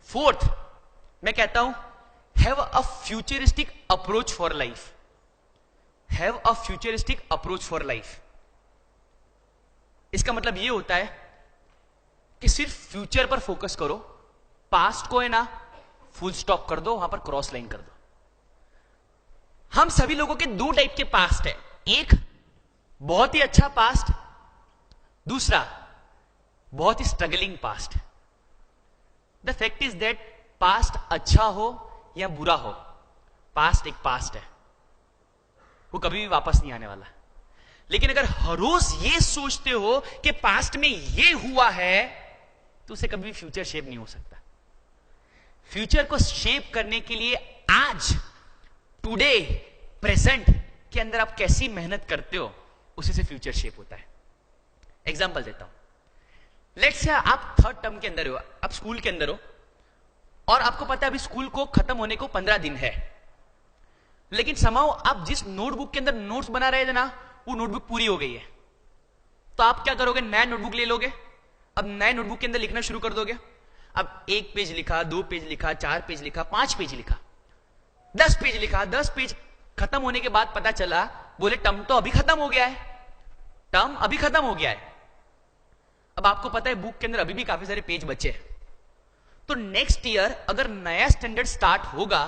S1: फोर्थ, मैं कहता हूं have a futuristic approach for life, have a futuristic approach for life. इसका मतलब यह होता है कि सिर्फ फ्यूचर पर फोकस करो, पास्ट को है ना फुल स्टॉप कर दो, वहां पर क्रॉस लाइन कर दो। हम सभी लोगों के दो टाइप के पास्ट है, एक बहुत ही अच्छा पास्ट, दूसरा बहुत ही struggling past. The fact is that past अच्छा हो या बुरा हो, पास्ट एक पास्ट है, वो कभी भी वापस नहीं आने वाला। लेकिन अगर हर रोज ये सोचते हो कि पास्ट में ये हुआ है, तो उसे कभी भी फ्यूचर शेप नहीं हो सकता। फ्यूचर को शेप करने के लिए आज, टुडे, प्रेजेंट के अंदर आप कैसी मेहनत करते हो, उसी से फ्यूचर शेप होता है। एग्जांपल देता हूं, लेट्स से आप थर्ड टर्म के अंदर हो, आप स्कूल के अंदर हो, और आपको पता है अभी स्कूल को खत्म होने को 15 दिन है, लेकिन समाओ आप जिस नोटबुक के अंदर नोट्स बना रहे थे ना, वो नोटबुक पूरी हो गई है। तो आप क्या करोगे, नया नोटबुक ले लोगे, अब नए नोटबुक के अंदर लिखना शुरू कर दोगे। अब 1 पेज लिखा, 2 पेज लिखा, 4 पेज लिखा, 5 पेज लिखा, 10 पेज लिखा। 10 पेज खत्म होने के बाद पता चला, बोले टर्म तो अभी खत्म हो गया है, टर्म अभी खत्म हो गया है। अब आपको पता है बुक के अंदर अभी भी काफी सारे पेज बचे हैं। तो नेक्स्ट ईयर अगर नया स्टैंडर्ड स्टार्ट होगा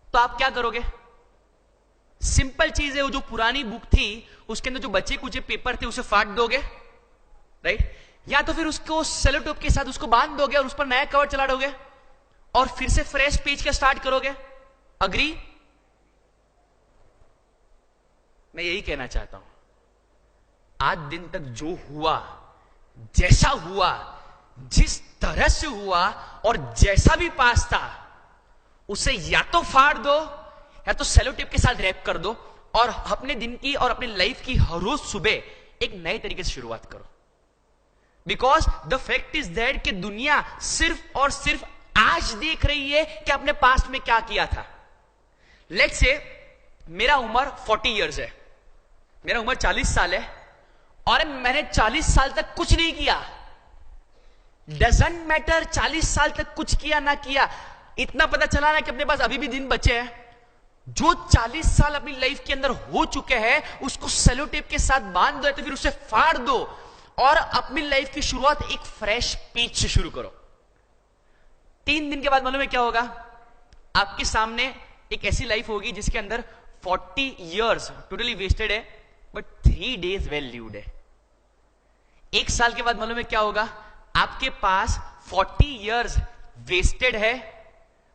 S1: तो आप क्या करोगे, सिंपल चीज है, वो जो पुरानी बुक थी उसके अंदर जो बचे कुछ पेपर थे उसे फाड़ दोगे, राइट? या तो फिर उसको सेलो टेप के साथ उसको बांध दोगे और उस पर नया कवर चला दोगे और फिर से फ्रेश पेज का स्टार्ट करोगे। अग्री? मैं यही कहना चाहता हूं, आज दिन तक जो हुआ, जैसा हुआ, जिस तरह से हुआ और जैसा भी पास था, उसे या तो फाड़ दो या तो सेलो टेप के साथ रैप कर दो और अपने दिन की और अपने लाइफ की हर रोज सुबह एक नए तरीके से शुरुआत करो। Because the fact is that कि दुनिया सिर्फ और सिर्फ आज देख रही है कि आपने पास्ट में क्या किया था। लेट्स से मेरा उम्र 40 इयर्स है, मेरा उम्र 40 साल है और मैंने 40 साल तक कुछ नहीं किया। डजंट मैटर 40 साल तक कुछ किया ना किया, इतना पता चला ना कि अपने पास अभी भी दिन बचे हैं। जो 40 साल अपनी लाइफ के अंदर हो चुके हैं उसको सेलो टेप के साथ बांध दो, तो फिर उसे फाड़ दो और अपनी लाइफ की शुरुआत एक फ्रेश पेज से शुरू करो। 3 दिन के बाद मालूम है क्या होगा, आपके सामने एक ऐसी लाइफ होगी जिसके अंदर 40 इयर्स टोटली वेस्टेड है बट 3 डेज वेल लिव्ड है। 1 साल के बाद मालूम है क्या होगा, आपके पास 40 इयर्स वेस्टेड है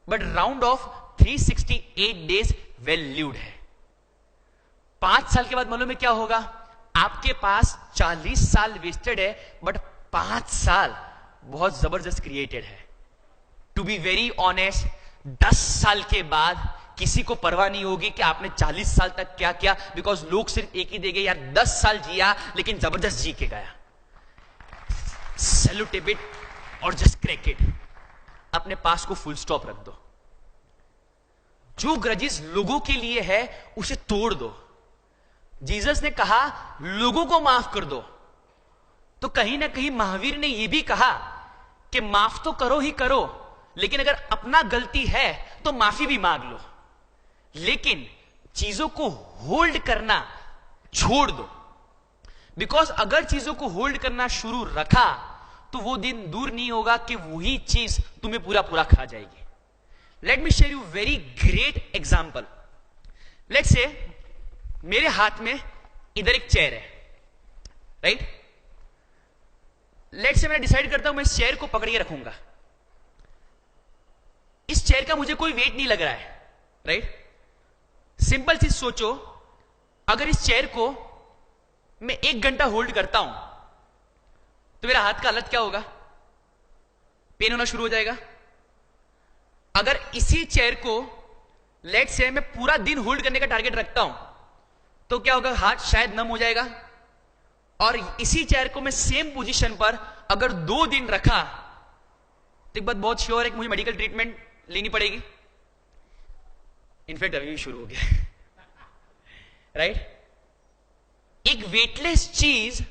S1: but round of 368 days well lived है। 5 साल के बाद मालूम है क्या होगा, आपके पास 40 साल वेस्टेड है बट 5 साल बहुत जबरदस्त क्रिएटेड है। टू बी वेरी ऑनेस्ट, 10 साल के बाद किसी को परवाह नहीं होगी कि आपने 40 साल तक क्या किया, बिकॉज लोग सिर्फ एक ही देंगे, यार 10 साल जिया लेकिन जबरदस्त जी के गया। सैल्यूट इट और जस्ट क्रैक इट। अपने पास को फुल स्टॉप रख दो। जो ग्रजेस लोगों के लिए है उसे तोड़ दो। जीसस ने कहा लोगों को माफ कर दो, तो कहीं ना कहीं महावीर ने यह भी कहा कि माफ तो करो ही करो, लेकिन अगर अपना गलती है तो माफी भी मांग लो, लेकिन चीजों को होल्ड करना छोड़ दो। बिकॉज अगर चीजों को होल्ड करना शुरू रखा तो वो दिन दूर नहीं होगा कि वही चीज तुम्हें पूरा पूरा खा जाएगी। Let me share you very great example. Let's say मेरे हाथ में इधर एक चेयर है, राइट? लेट्स से मैं डिसाइड करता हूं मैं इस चेयर को पकड़ के रखूंगा। इस चेयर का मुझे कोई वेट नहीं लग रहा है, राइट? सिंपल चीज सोचो, अगर इस चेयर को मैं 1 घंटा होल्ड करता हूं तो मेरा हाथ का हालत क्या होगा? पेन होना शुरू हो जाएगा। अगर इसी चेयर को लेट से मैं पूरा दिन होल्ड करने का टारगेट रखता हूं तो क्या होगा, हाथ शायद नम हो जाएगा। और इसी चेयर को मैं सेम पोजीशन पर अगर 2 दिन रखा तो एक बात बहुत श्योर है कि मुझे मेडिकल ट्रीटमेंट लेनी पड़ेगी। इनफैक्ट अभी भी शुरू हो गया राइट। एक वेटलेस चीज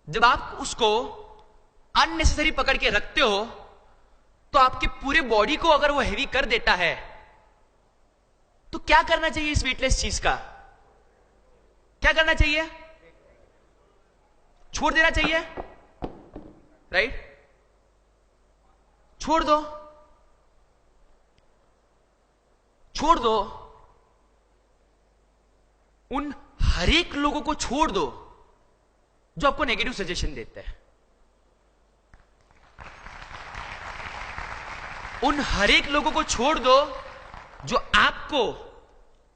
S1: जब आप उसको अननेसेसरी पकड़ के रखते हो तो आपके पूरे बॉडी को अगर वो हेवी कर देता है तो क्या करना चाहिए इस वेटलेस चीज का? क्या करना चाहिए? छोड़ देना चाहिए राइट। छोड़ दो, छोड़ दो। उन हर एक लोगों को छोड़ दो जो आपको नेगेटिव सजेशन देते हैं। उन हर एक लोगों को छोड़ दो जो आपको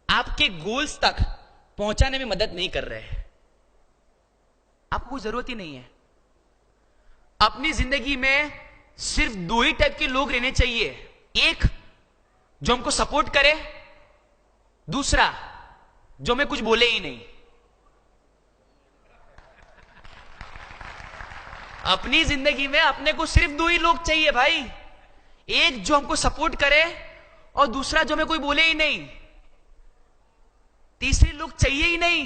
S1: आपके गोल्स तक पहुंचाने में मदद नहीं कर रहे हैं। आपको कोई जरूरत ही नहीं है। अपनी जिंदगी में सिर्फ 2 ही टाइप के लोग रहने चाहिए। एक जो हमको सपोर्ट करे, दूसरा जो हमें कुछ बोले ही नहीं। अपनी जिंदगी में अपने को सिर्फ 2 ही लोग चाहिए भाई। एक जो हमको सपोर्ट करे और दूसरा जो हमें कोई बोले ही नहीं। तीसरे लोग चाहिए ही नहीं।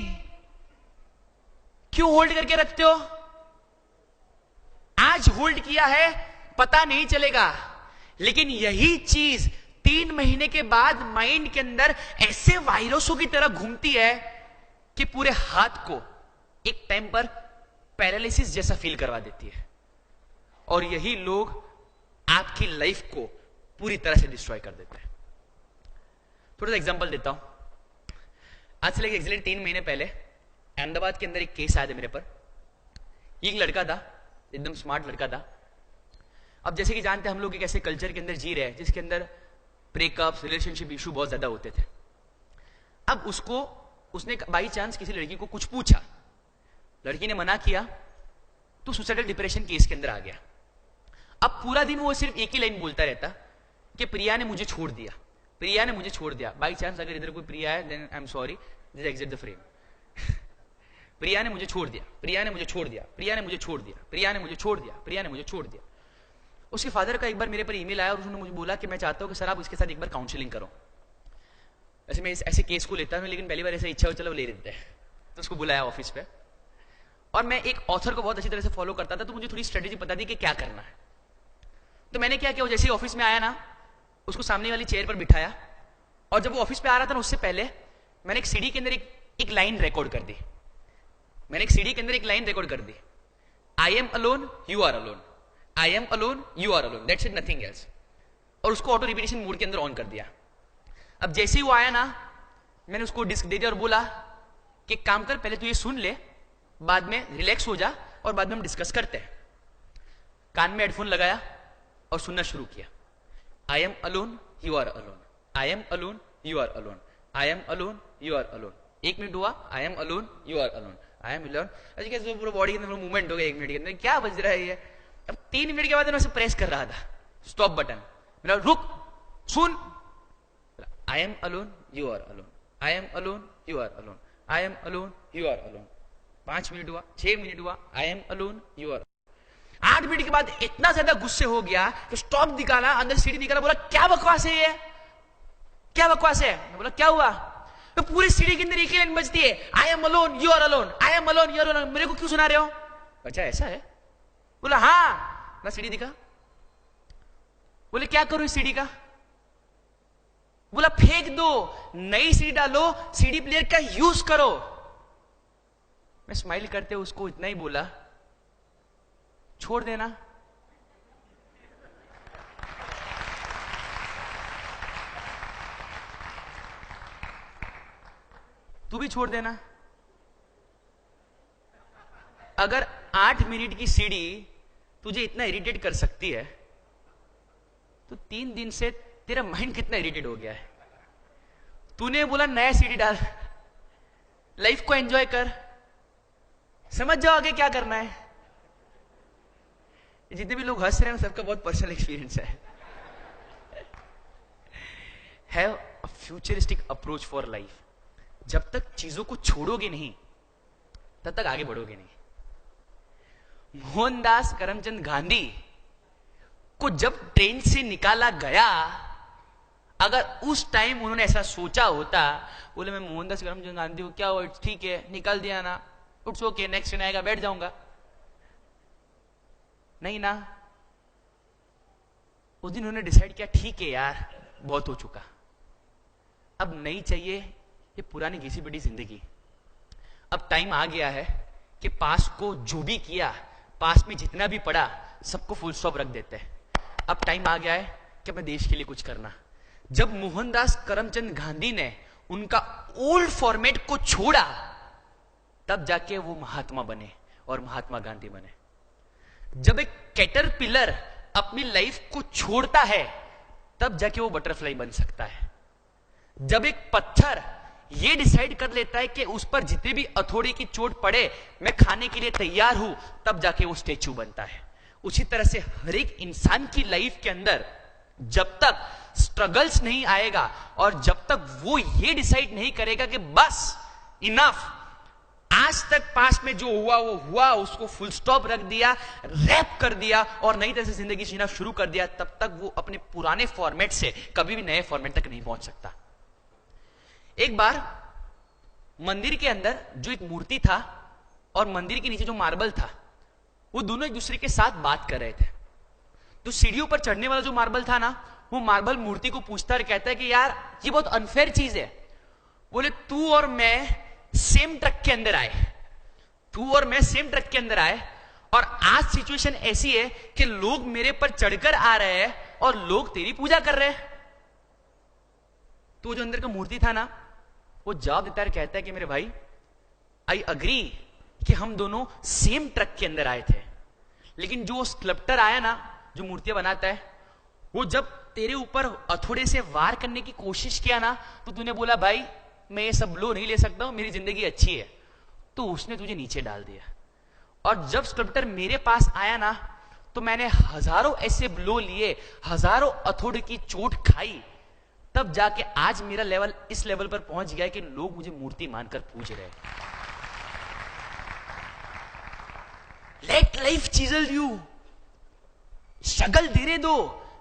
S1: क्यों होल्ड करके रखते हो? आज होल्ड किया है पता नहीं चलेगा, लेकिन यही चीज 3 महीने के बाद माइंड के अंदर ऐसे वायरसों की तरह घूमती है कि पूरे हाथ को एक टाइम पर पैरालिसिस जैसा फील करवा देती है। और यही लोग आपकी लाइफ को पूरी तरह से डिस्ट्रॉय कर देते हैं। थोड़ा सा एग्जांपल देता हूं। आज से लेकर एग्जैक्टली 3 महीने पहले अहमदाबाद के अंदर एक केस आया था मेरे पर। एक लड़का था, एकदम स्मार्ट लड़का था। अब जैसे कि जानते हैं हम लोग एक ऐसे कल्चर के अंदर जी रहे हैं जिसके अंदर ब्रेकअप्स, रिलेशनशिप इशू बहुत ज्यादा होते थे। अब उसने बाई चांस किसी लड़की को कुछ पूछा, लड़की ने मना किया तो सुसाइडल डिप्रेशन केस के अंदर आ गया। अब पूरा दिन वो सिर्फ एक ही लाइन बोलता रहता कि प्रिया ने मुझे छोड़ दिया, प्रिया ने मुझे छोड़ दिया। बाई चांस अगर इधर कोई प्रिया है then I am sorry, this exit the frame. Priya ने मुझे छोड़ दिया, प्रिया ने मुझे छोड़ दिया, प्रिया ने मुझे छोड़ दिया, प्रिया ने मुझे छोड़ दिया, प्रिया ने मुझे छोड़ दिया। उसके फादर का एक बार मेरे पर ईमेल आया और उसने मुझे बोला कि मैं चाहता हूं कि सर आप इसके साथ एक बार काउंसलिंग करो। वैसे मैं ऐसे केस को लेता हूं, लेकिन पहली बार ऐसा इच्छा हो चलो ले लेते हैं। तो उसको बुलाया ऑफिस पे और मैं एक ऑथर को बहुत अच्छी तरह से फॉलो करता था, तो मुझे थोड़ी स्ट्रेटेजी पता थी कि क्या करना है। तो मैंने क्या किया, वो जैसे ही ऑफिस में आया ना, उसको सामने वाली चेयर पर बिठाया और जब वो ऑफिस पे आ रहा था ना, उससे पहले मैंने एक सीडी के अंदर एक लाइन रिकॉर्ड कर दी। मैंने एक सीडी के अंदर एक लाइन रिकॉर्ड कर दी, I am alone you are alone, I am alone you are alone, that's it, nothing else. और उसको ऑटो रिपीटेशन मोड के अंदर ऑन कर दिया। अब जैसे ही वो आया ना, मैंने उसको डिस्क दे दिया और बोला कि काम कर, पहले तू ये सुन ले, बाद में रिलैक्स हो जा और बाद में हम डिस्कस करते हैं। कान में हेडफोन लगाया और सुनना शुरू किया। I am alone you are alone, I am alone you are alone, I am alone you are alone. 1 minute हुआ, I am alone you are alone, I am alone. अच्छा कैसे पूरा बॉडी के अंदर मूवमेंट हो गया 1 मिनट के अंदर, क्या बज रहा है ये। अब 3 मिनट के बाद मैं प्रेस कर रहा था स्टॉप बटन, मेरा रुक सुन, I am alone you are alone, I am alone you are alone, I am alone you are alone. 5 minute हुआ, 6 मिनट हुआ, I am alone you are. 8 minute के बाद इतना ज्यादा गुस्से हो गया कि स्टॉप दिखाना, अंदर सीढ़ी निकाला, बोला क्या बकवास है ये, क्या बकवास है। मैं बोला क्या हुआ, तो पूरी सीढ़ी के अंदर एक ही लाइन बजती है, I am alone you are alone, I am alone you are alone. मेरे को क्यों सुना रहे हो? अच्छा ऐसा है? बोला हाँ। ना सीढ़ी दिखा। बोले क्या करूं इस सीढ़ी का? बोला फेंक दो, नई सीढ़ी डालो, सीडी प्लेयर का यूज करो। मैं स्माइल करते उसको इतना ही बोला, छोड़ देना। तू भी छोड़ देना। अगर 8 मिनट की सीढ़ी तुझे इतना इरिटेट कर सकती है तो 3 दिन से तेरा माइंड कितना इरिटेट हो गया है। तूने बोला नया सीढ़ी डाल, लाइफ को एंजॉय कर, समझ जाओ आगे क्या करना है। जितने भी लोग हंस रहे हैं सबका बहुत पर्सनल एक्सपीरियंस है। Have a futuristic approach for life. जब तक चीजों को छोड़ोगे नहीं तब तक आगे बढ़ोगे नहीं। मोहनदास करमचंद गांधी को जब ट्रेन से निकाला गया, अगर उस टाइम उन्होंने ऐसा सोचा होता, बोले मैं मोहनदास करमचंद गांधी हूं, क्या हो, ठीक है निकाल दिया ना, इट्स ओके, नेक्स्ट ट्रेन आएगा बैठ जाऊंगा, नहीं ना। उस दिन उन्होंने डिसाइड किया ठीक है यार बहुत हो चुका, अब नहीं चाहिए ये पुरानी घिसी पिटी जिंदगी। अब टाइम आ गया है कि पास को जो भी किया, पास में जितना भी पड़ा, सबको फुल स्टॉप रख देते हैं। अब टाइम आ गया है कि अपने देश के लिए कुछ करना। जब मोहनदास करमचंद गांधी ने उनका ओल्ड फॉर्मेट को छोड़ा, तब जाके वो महात्मा बने और महात्मा गांधी बने। जब एक कैटरपिलर अपनी लाइफ को छोड़ता है, तब जाके वो बटरफ्लाई बन सकता है। जब एक पत्थर ये डिसाइड कर लेता है कि उस पर जितने भी हथौड़े की चोट पड़े मैं खाने के लिए तैयार हूं, तब जाके वो स्टैच्यू बनता है। उसी तरह से हर एक इंसान की लाइफ के अंदर जब तक स्ट्रगल्स नहीं आएगा और जब तक वो ये डिसाइड नहीं करेगा कि बस इनफ, आज तक पास में जो हुआ वो हुआ, उसको फुल स्टॉप रख दिया, रैप कर दिया और नई तरह से जिंदगी जीना शुरू कर दिया, तब तक वो अपने पुराने फॉर्मेट से कभी भी नए फॉर्मेट तक नहीं पहुंच सकता। एक बार मंदिर के अंदर जो एक मूर्ति था और मंदिर के नीचे जो मार्बल था, वो दोनों एक दूसरे के साथ बात कर रहे थे। तो सीढ़ियों पर चढ़ने वाला जो मार्बल था ना, वो मार्बल मूर्ति को पूछता और कहता है कि यार ये बहुत अनफेयर चीज है। बोले तू और मैं सेम ट्रक के अंदर आए, तू और मैं सेम ट्रक के अंदर आए और आज सिचुएशन ऐसी है कि लोग मेरे पर चढ़कर आ रहे हैं और लोग तेरी पूजा कर रहे हैं। तो जो अंदर का मूर्ति था ना, वो जवाब देता है, कहता है कि मेरे भाई आई अग्री कि हम दोनों सेम ट्रक के अंदर आए थे, लेकिन जो स्कल्प्टर आया ना, जो मूर्तियां बनाता है, वो जब तेरे ऊपर हथौड़े से वार करने की कोशिश किया ना, तो तूने बोला भाई मैं ये सब लो नहीं ले सकता हूं, मेरी जिंदगी अच्छी है, तो उसने तुझे नीचे डाल दिया। और जब स्कल्प्टर मेरे पास आया ना, तो मैंने हजारों ऐसे ब्लो लिए, हजारों हथौड़े की चोट खाई, तब जाके आज मेरा लेवल इस लेवल पर पहुंच गया कि लोग मुझे मूर्ति मानकर पूज रहे हैं। Late life chisel you, struggle धीरे दो,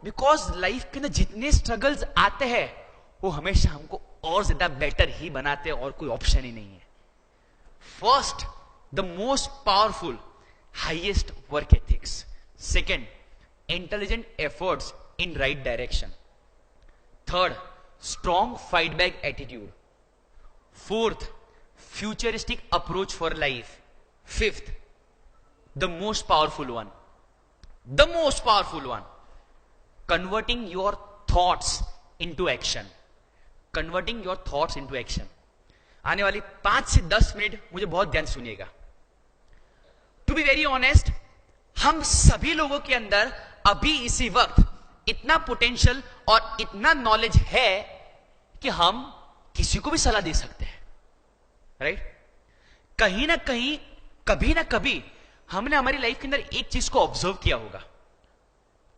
S1: बिकॉज लाइफ के अंदर जितने स्ट्रगल्स आते हैं वो हमेशा हमको और ज्यादा बेटर ही बनाते हैं और कोई ऑप्शन ही नहीं है। First, the most powerful highest work ethics. Second, intelligent efforts in right direction. Third, strong fight back attitude. Fourth, futuristic approach for life. Fifth, the most powerful one, the most powerful one, converting your thoughts into action, converting your thoughts into action। आने वाली 5 से 10 minute मुझे बहुत ध्यान सुनिएगा। To be very honest, हम सभी लोगों के अंदर अभी इसी वक्त इतना पोटेंशियल और इतना नॉलेज है कि हम किसी को भी सलाह दे सकते हैं, राइट? कहीं ना कहीं, कभी ना कभी हमने हमारी लाइफ के अंदर एक चीज को ऑब्जर्व किया होगा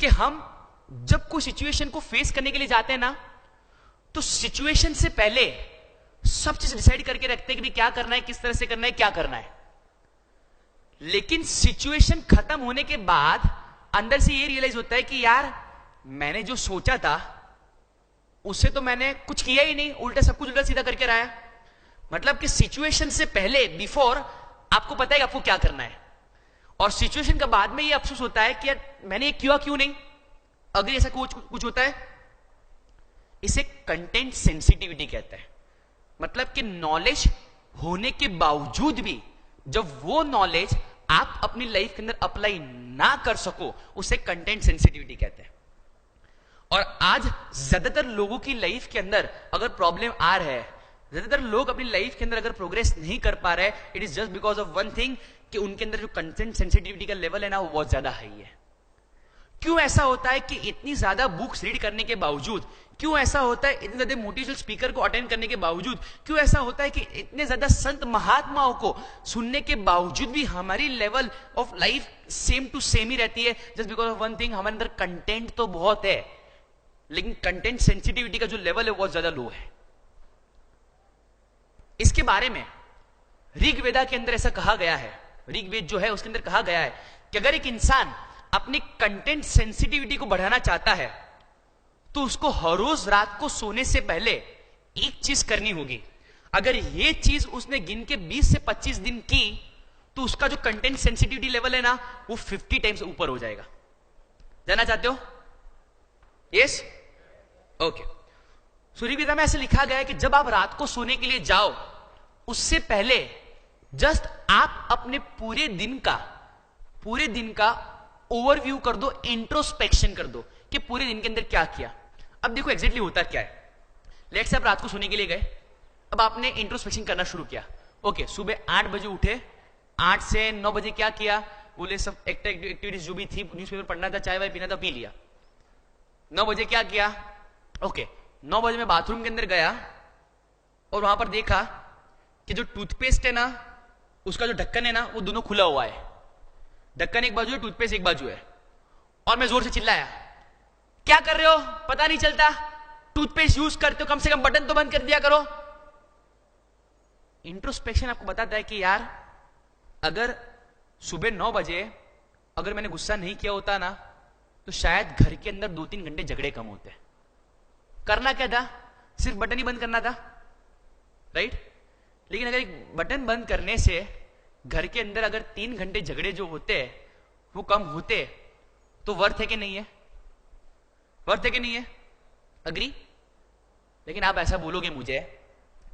S1: कि हम जब कोई सिचुएशन को फेस करने के लिए जाते हैं ना, तो सिचुएशन से पहले सब चीज डिसाइड करके रखते हैं कि क्या करना है, किस तरह से करना है, क्या करना है। लेकिन सिचुएशन खत्म होने के बाद अंदर से ये रियलाइज होता है कि यार मैंने जो सोचा था उससे तो मैंने कुछ किया ही नहीं, उल्टा सब कुछ उल्टा सीधा करके रहा है। मतलब कि सिचुएशन से पहले, बिफोर, आपको पता है कि आपको क्या करना है, और सिचुएशन का बाद में ये अफसोस होता है कि यार मैंने ये किया क्यों नहीं। अगर ऐसा कुछ होता है, इसे कंटेंट सेंसिटिविटी कहते हैं। मतलब कि नॉलेज होने के बावजूद भी जब वो नॉलेज आप अपनी लाइफ के अंदर अप्लाई ना कर सको, उसे कंटेंट सेंसिटिविटी कहते हैं। और आज ज्यादातर लोगों की लाइफ के अंदर अगर प्रॉब्लम आ रहा है, ज्यादातर लोग अपनी लाइफ के अंदर अगर प्रोग्रेस नहीं कर पा रहे, it is just because of one thing, कि उनके अंदर जो कंटेंट सेंसिटिविटी का लेवल है ना, वो बहुत ज्यादा हाई है। क्यों ऐसा होता है कि इतनी ज्यादा बुक्स रीड करने के बावजूद, क्यों ऐसा होता है इतने ज्यादा मोटिवेशनल स्पीकर को अटेंड करने के बावजूद, क्यों ऐसा होता है कि इतने ज्यादा संत महात्माओं को सुनने के बावजूद भी हमारी level of life same to same ही रहती है? Just because of one thing, हमारे अंदर कंटेंट तो बहुत है, लेकिन कंटेंट सेंसिटिविटी का जो लेवल है बहुत ज्यादा लो है। इसके बारे में ऋग्वेदा के अंदर ऐसा कहा गया है, ऋग्वेद जो है उसके अंदर कहा गया है कि अगर एक इंसान अपनी कंटेंट सेंसिटिविटी को बढ़ाना चाहता है तो उसको हर रोज रात को सोने से पहले एक चीज करनी होगी। अगर ये चीज उसने गिन के 20 से 25 दिन की तो उसका जो कंटेंट सेंसिटिविटी लेवल है ना वो 50 टाइम्स ऊपर हो जाएगा। जानना चाहते हो? Yes, okay. सूर्यवेदा में ऐसे लिखा गया है कि जब आप रात को सोने के लिए जाओ उससे पहले जस्ट आप अपने पूरे दिन का ओवरव्यू कर दो, इंट्रोस्पेक्शन कर दो कि पूरे दिन के अंदर क्या किया। अब देखो एग्जैक्टली होता क्या है। लेट्स से आप रात को सोने के लिए गए, अब आपने इंट्रोस्पेक्शन करना शुरू किया। ओके, सुबह 8 बजे उठे, 8 से 9 बजे क्या किया, बोले सब एक्टिविटीज जो भी थी, न्यूज़पेपर पढ़ना था, चाय वाय पीना था, पी लिया। 9 बजे क्या किया, ओके 9 बजे मैं बाथरूम के अंदर गया और वहां पर देखा कि जो टूथपेस्ट है ना उसका जो ढक्कन है ना वो दोनों खुला हुआ है। ढक्कन एक बाजू है, टूथपेस्ट एक बाजू है। और मैं जोर से चिल्लाया, क्या कर रहे हो, पता नहीं चलता, टूथपेस्ट यूज करते हो, कम से कम बटन तो बंद कर दिया करो। इंट्रोस्पेक्शन आपको बताता है कि यार अगर सुबह 9 बजे अगर मैंने गुस्सा नहीं किया होता ना तो शायद घर के अंदर 2-3 घंटे झगड़े कम होते। करना क्या था, सिर्फ बटन ही बंद करना था, राइट। लेकिन अगर एक बटन बंद करने से घर के अंदर अगर 3 घंटे झगड़े जो होते वो कम होते तो वर्थ है कि नहीं है, वर्थ है कि नहीं है, अग्री। लेकिन आप ऐसा बोलोगे मुझे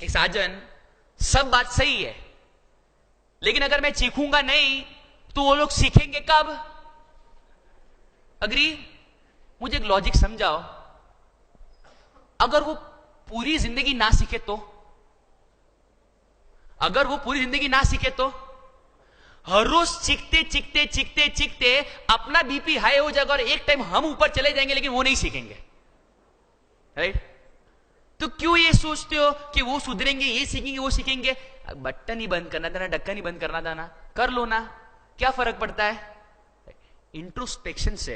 S1: कि साजन सब बात सही है लेकिन अगर मैं सीखूंगा नहीं तो वो लोग सीखेंगे कब, अग्री। मुझे एक लॉजिक समझाओ, अगर वो पूरी जिंदगी ना सीखे तो, अगर वो पूरी जिंदगी ना सीखे तो हर रोज चीखते अपना बीपी हाई हो जाएगा और एक टाइम हम ऊपर चले जाएंगे लेकिन वो नहीं सीखेंगे, राइट। तो क्यों ये सोचते हो कि वो सुधरेंगे, ये सीखेंगे, वो सीखेंगे। बटन ही बंद करना था ना, ढक्कन ही बंद करना था ना, कर लो ना, क्या फर्क पड़ता है। इंट्रोस्पेक्शन से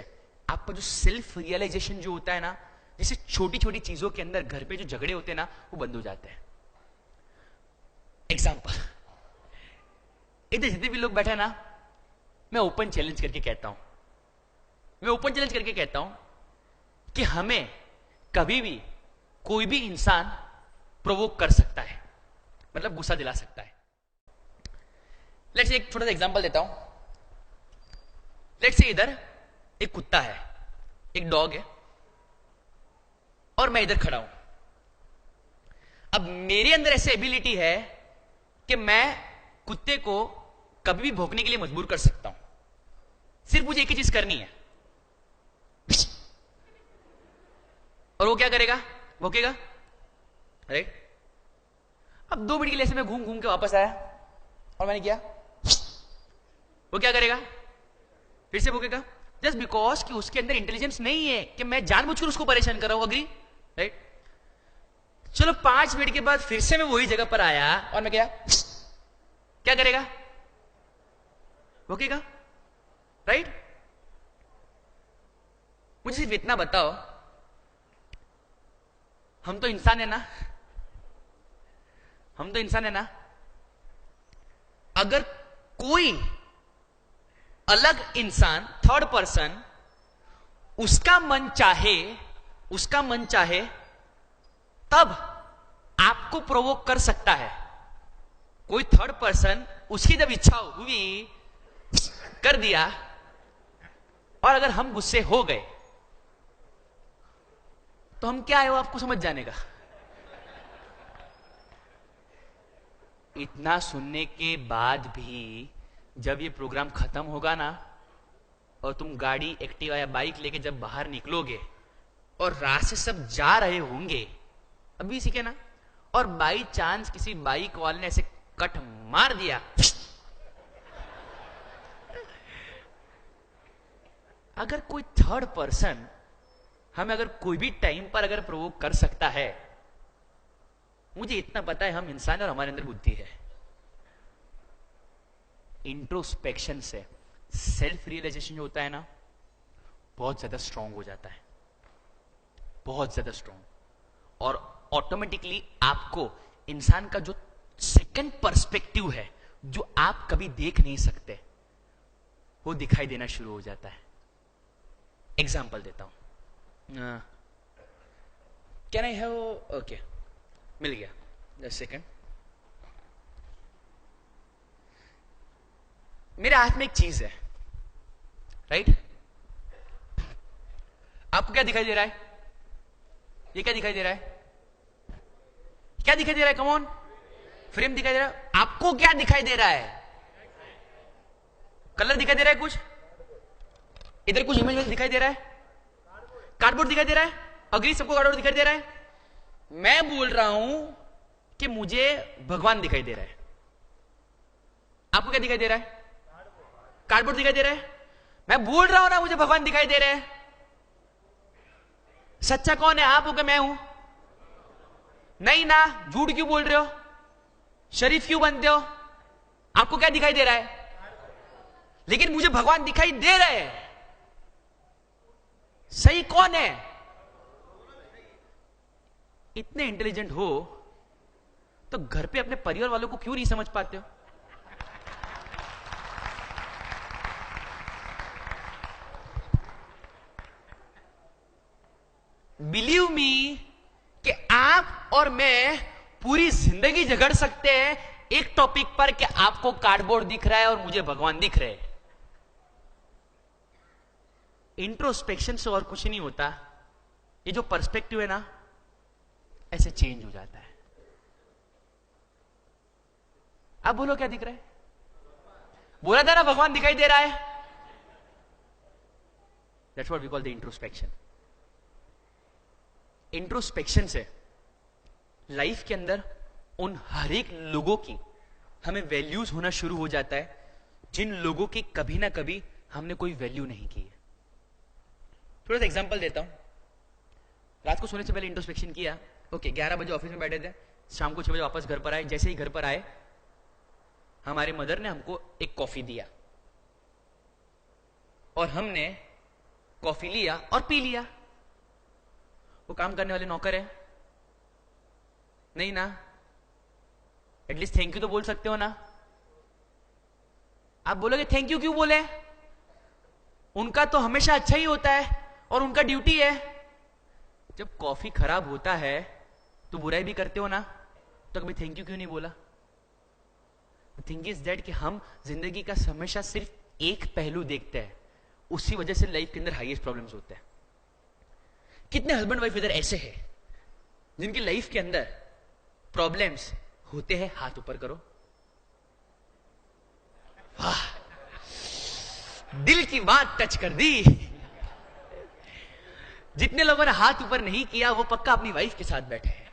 S1: आपका जो सेल्फ रियलाइजेशन जो होता है ना, जैसे छोटी छोटी चीजों के अंदर घर पे जो झगड़े होते हैं ना वो बंद हो जाते हैं। एग्जाम्पल, इधर जितने भी लोग बैठे ना, मैं ओपन चैलेंज करके कहता हूं कि हमें कभी भी कोई भी इंसान प्रोवोक कर सकता है, मतलब गुस्सा दिला सकता है। लेट्स से एक छोटा सा एग्जांपल देता हूं। लेट्स से इधर एक कुत्ता है, एक डॉग है और मैं इधर खड़ा हूं। अब मेरे अंदर ऐसी एबिलिटी है कि मैं कुत्ते को कभी भी भौंकने के लिए मजबूर कर सकता हूं। सिर्फ मुझे एक ही चीज करनी है और वो क्या करेगा, भौंकेगा, राइट। अब 2 मिनट के लिए ऐसे मैं घूम घूम के वापस आया और मैंने किया, वो क्या करेगा, फिर से भौंकेगा, जस्ट बिकॉज कि उसके अंदर इंटेलिजेंस नहीं है कि मैं जानबूझकर उसको परेशान कर रहा हूं, अग्री, राइट। चलो 5 मिनट के बाद फिर से मैं वही जगह पर आया और मैं क्या करेगा, भौंकेगा, राइट। मुझे सिर्फ इतना बताओ, हम तो इंसान है ना, हम तो इंसान है ना, अगर कोई अलग इंसान, थर्ड पर्सन, उसका मन चाहे तब आपको प्रोवोक कर सकता है। कोई थर्ड पर्सन उसकी जब इच्छा हुई कर दिया और अगर हम गुस्से हो गए तो हम क्या है वो आपको समझ जाने का। इतना सुनने के बाद भी जब ये प्रोग्राम खत्म होगा ना और तुम गाड़ी, एक्टिवा या बाइक लेके जब बाहर निकलोगे और राह से सब जा रहे होंगे, अभी सीखे ना, और बाई चांस किसी बाइक वाले ने ऐसे कट मार दिया, अगर कोई थर्ड पर्सन हमें अगर कोई भी टाइम पर अगर प्रोवोक कर सकता है, मुझे इतना पता है हम इंसान और हमारे अंदर बुद्धि है। इंट्रोस्पेक्शन से सेल्फ रियलाइजेशन जो होता है ना बहुत ज्यादा स्ट्रांग हो जाता है, बहुत ज्यादा स्ट्रॉन्ग, और ऑटोमेटिकली आपको इंसान का जो सेकंड पर्सपेक्टिव है, जो आप कभी देख नहीं सकते, वो दिखाई देना शुरू हो जाता है। एग्जाम्पल देता हूं, कैन आई हैव, ओके, मिल गया, जस्ट सेकंड। मेरे हाथ में एक चीज है, राइट? आपको क्या दिखाई दे रहा है? ये क्या दिखाई दे रहा है? क्या दिखाई दे रहा है? कम ऑन, फ्रेम दिखाई दे रहा है। आपको क्या दिखाई दे रहा है? कलर दिखाई दे रहा है, कुछ इधर कुछ इमेज दिखाई दे रहा है, कार्डबोर्ड दिखाई दे रहा है, अग्री सबको कार्डबोर्ड दिखाई दे रहा है। मैं बोल रहा हूं कि मुझे भगवान दिखाई दे रहा है। आपको क्या दिखाई दे रहा है? कार्डबोर्ड दिखाई दे रहा है। मैं बोल रहा हूं ना मुझे भगवान दिखाई दे रहे हैं। सच्चा कौन है, आप हो कि मैं हूं? नहीं ना, झूठ क्यों बोल रहे हो? शरीफ क्यों बनते हो? आपको क्या दिखाई दे रहा है? लेकिन मुझे भगवान दिखाई दे रहे हैं। सही कौन है? इतने इंटेलिजेंट हो तो घर पे अपने परिवार वालों को क्यों नहीं समझ पाते हो? बिलीव मी कि आप और मैं पूरी जिंदगी झगड़ सकते हैं एक टॉपिक पर कि आपको कार्डबोर्ड दिख रहा है और मुझे भगवान दिख रहे हैं। इंट्रोस्पेक्शन से और कुछ नहीं होता। ये जो पर्सपेक्टिव है ना, ऐसे चेंज हो जाता है। अब बोलो क्या दिख रहा है? बोला था ना भगवान दिखाई दे रहा है। That's what we call the introspection. Introspection से लाइफ के अंदर उन हर एक लोगों की हमें वैल्यूज होना शुरू हो जाता है जिन लोगों की कभी ना कभी हमने कोई वैल्यू नहीं की है। थोड़ा सा एग्जांपल देता हूं। रात को सोने से पहले इंट्रोस्पेक्शन किया, ओके, 11 बजे ऑफिस में बैठे थे, शाम को 6 बजे वापस घर पर आए। जैसे ही घर पर आए, हमारे मदर ने हमको एक कॉफी दिया और हमने कॉफी लिया और पी लिया। वो काम करने वाले नौकर है नहीं ना? एटलीस्ट थैंक यू तो बोल सकते हो ना? आप बोलोगे थैंक यू क्यों बोले? उनका तो हमेशा अच्छा ही होता है और उनका ड्यूटी है। जब कॉफी खराब होता है तो बुराई भी करते हो ना, तो कभी थैंक यू क्यों नहीं बोला? थिंग इज दैट कि हम जिंदगी का हमेशा सिर्फ एक पहलू देखते हैं, उसी वजह से लाइफ के अंदर हाईएस्ट प्रॉब्लम्स होते हैं। कितने हस्बैंड वाइफ इधर ऐसे हैं जिनकी लाइफ के अंदर प्रॉब्लम्स होते हैं? हाथ ऊपर करो। वाह, दिल की बात टच कर दी। जितने लोगों ने हाथ ऊपर नहीं किया वो पक्का अपनी वाइफ के साथ बैठे हैं,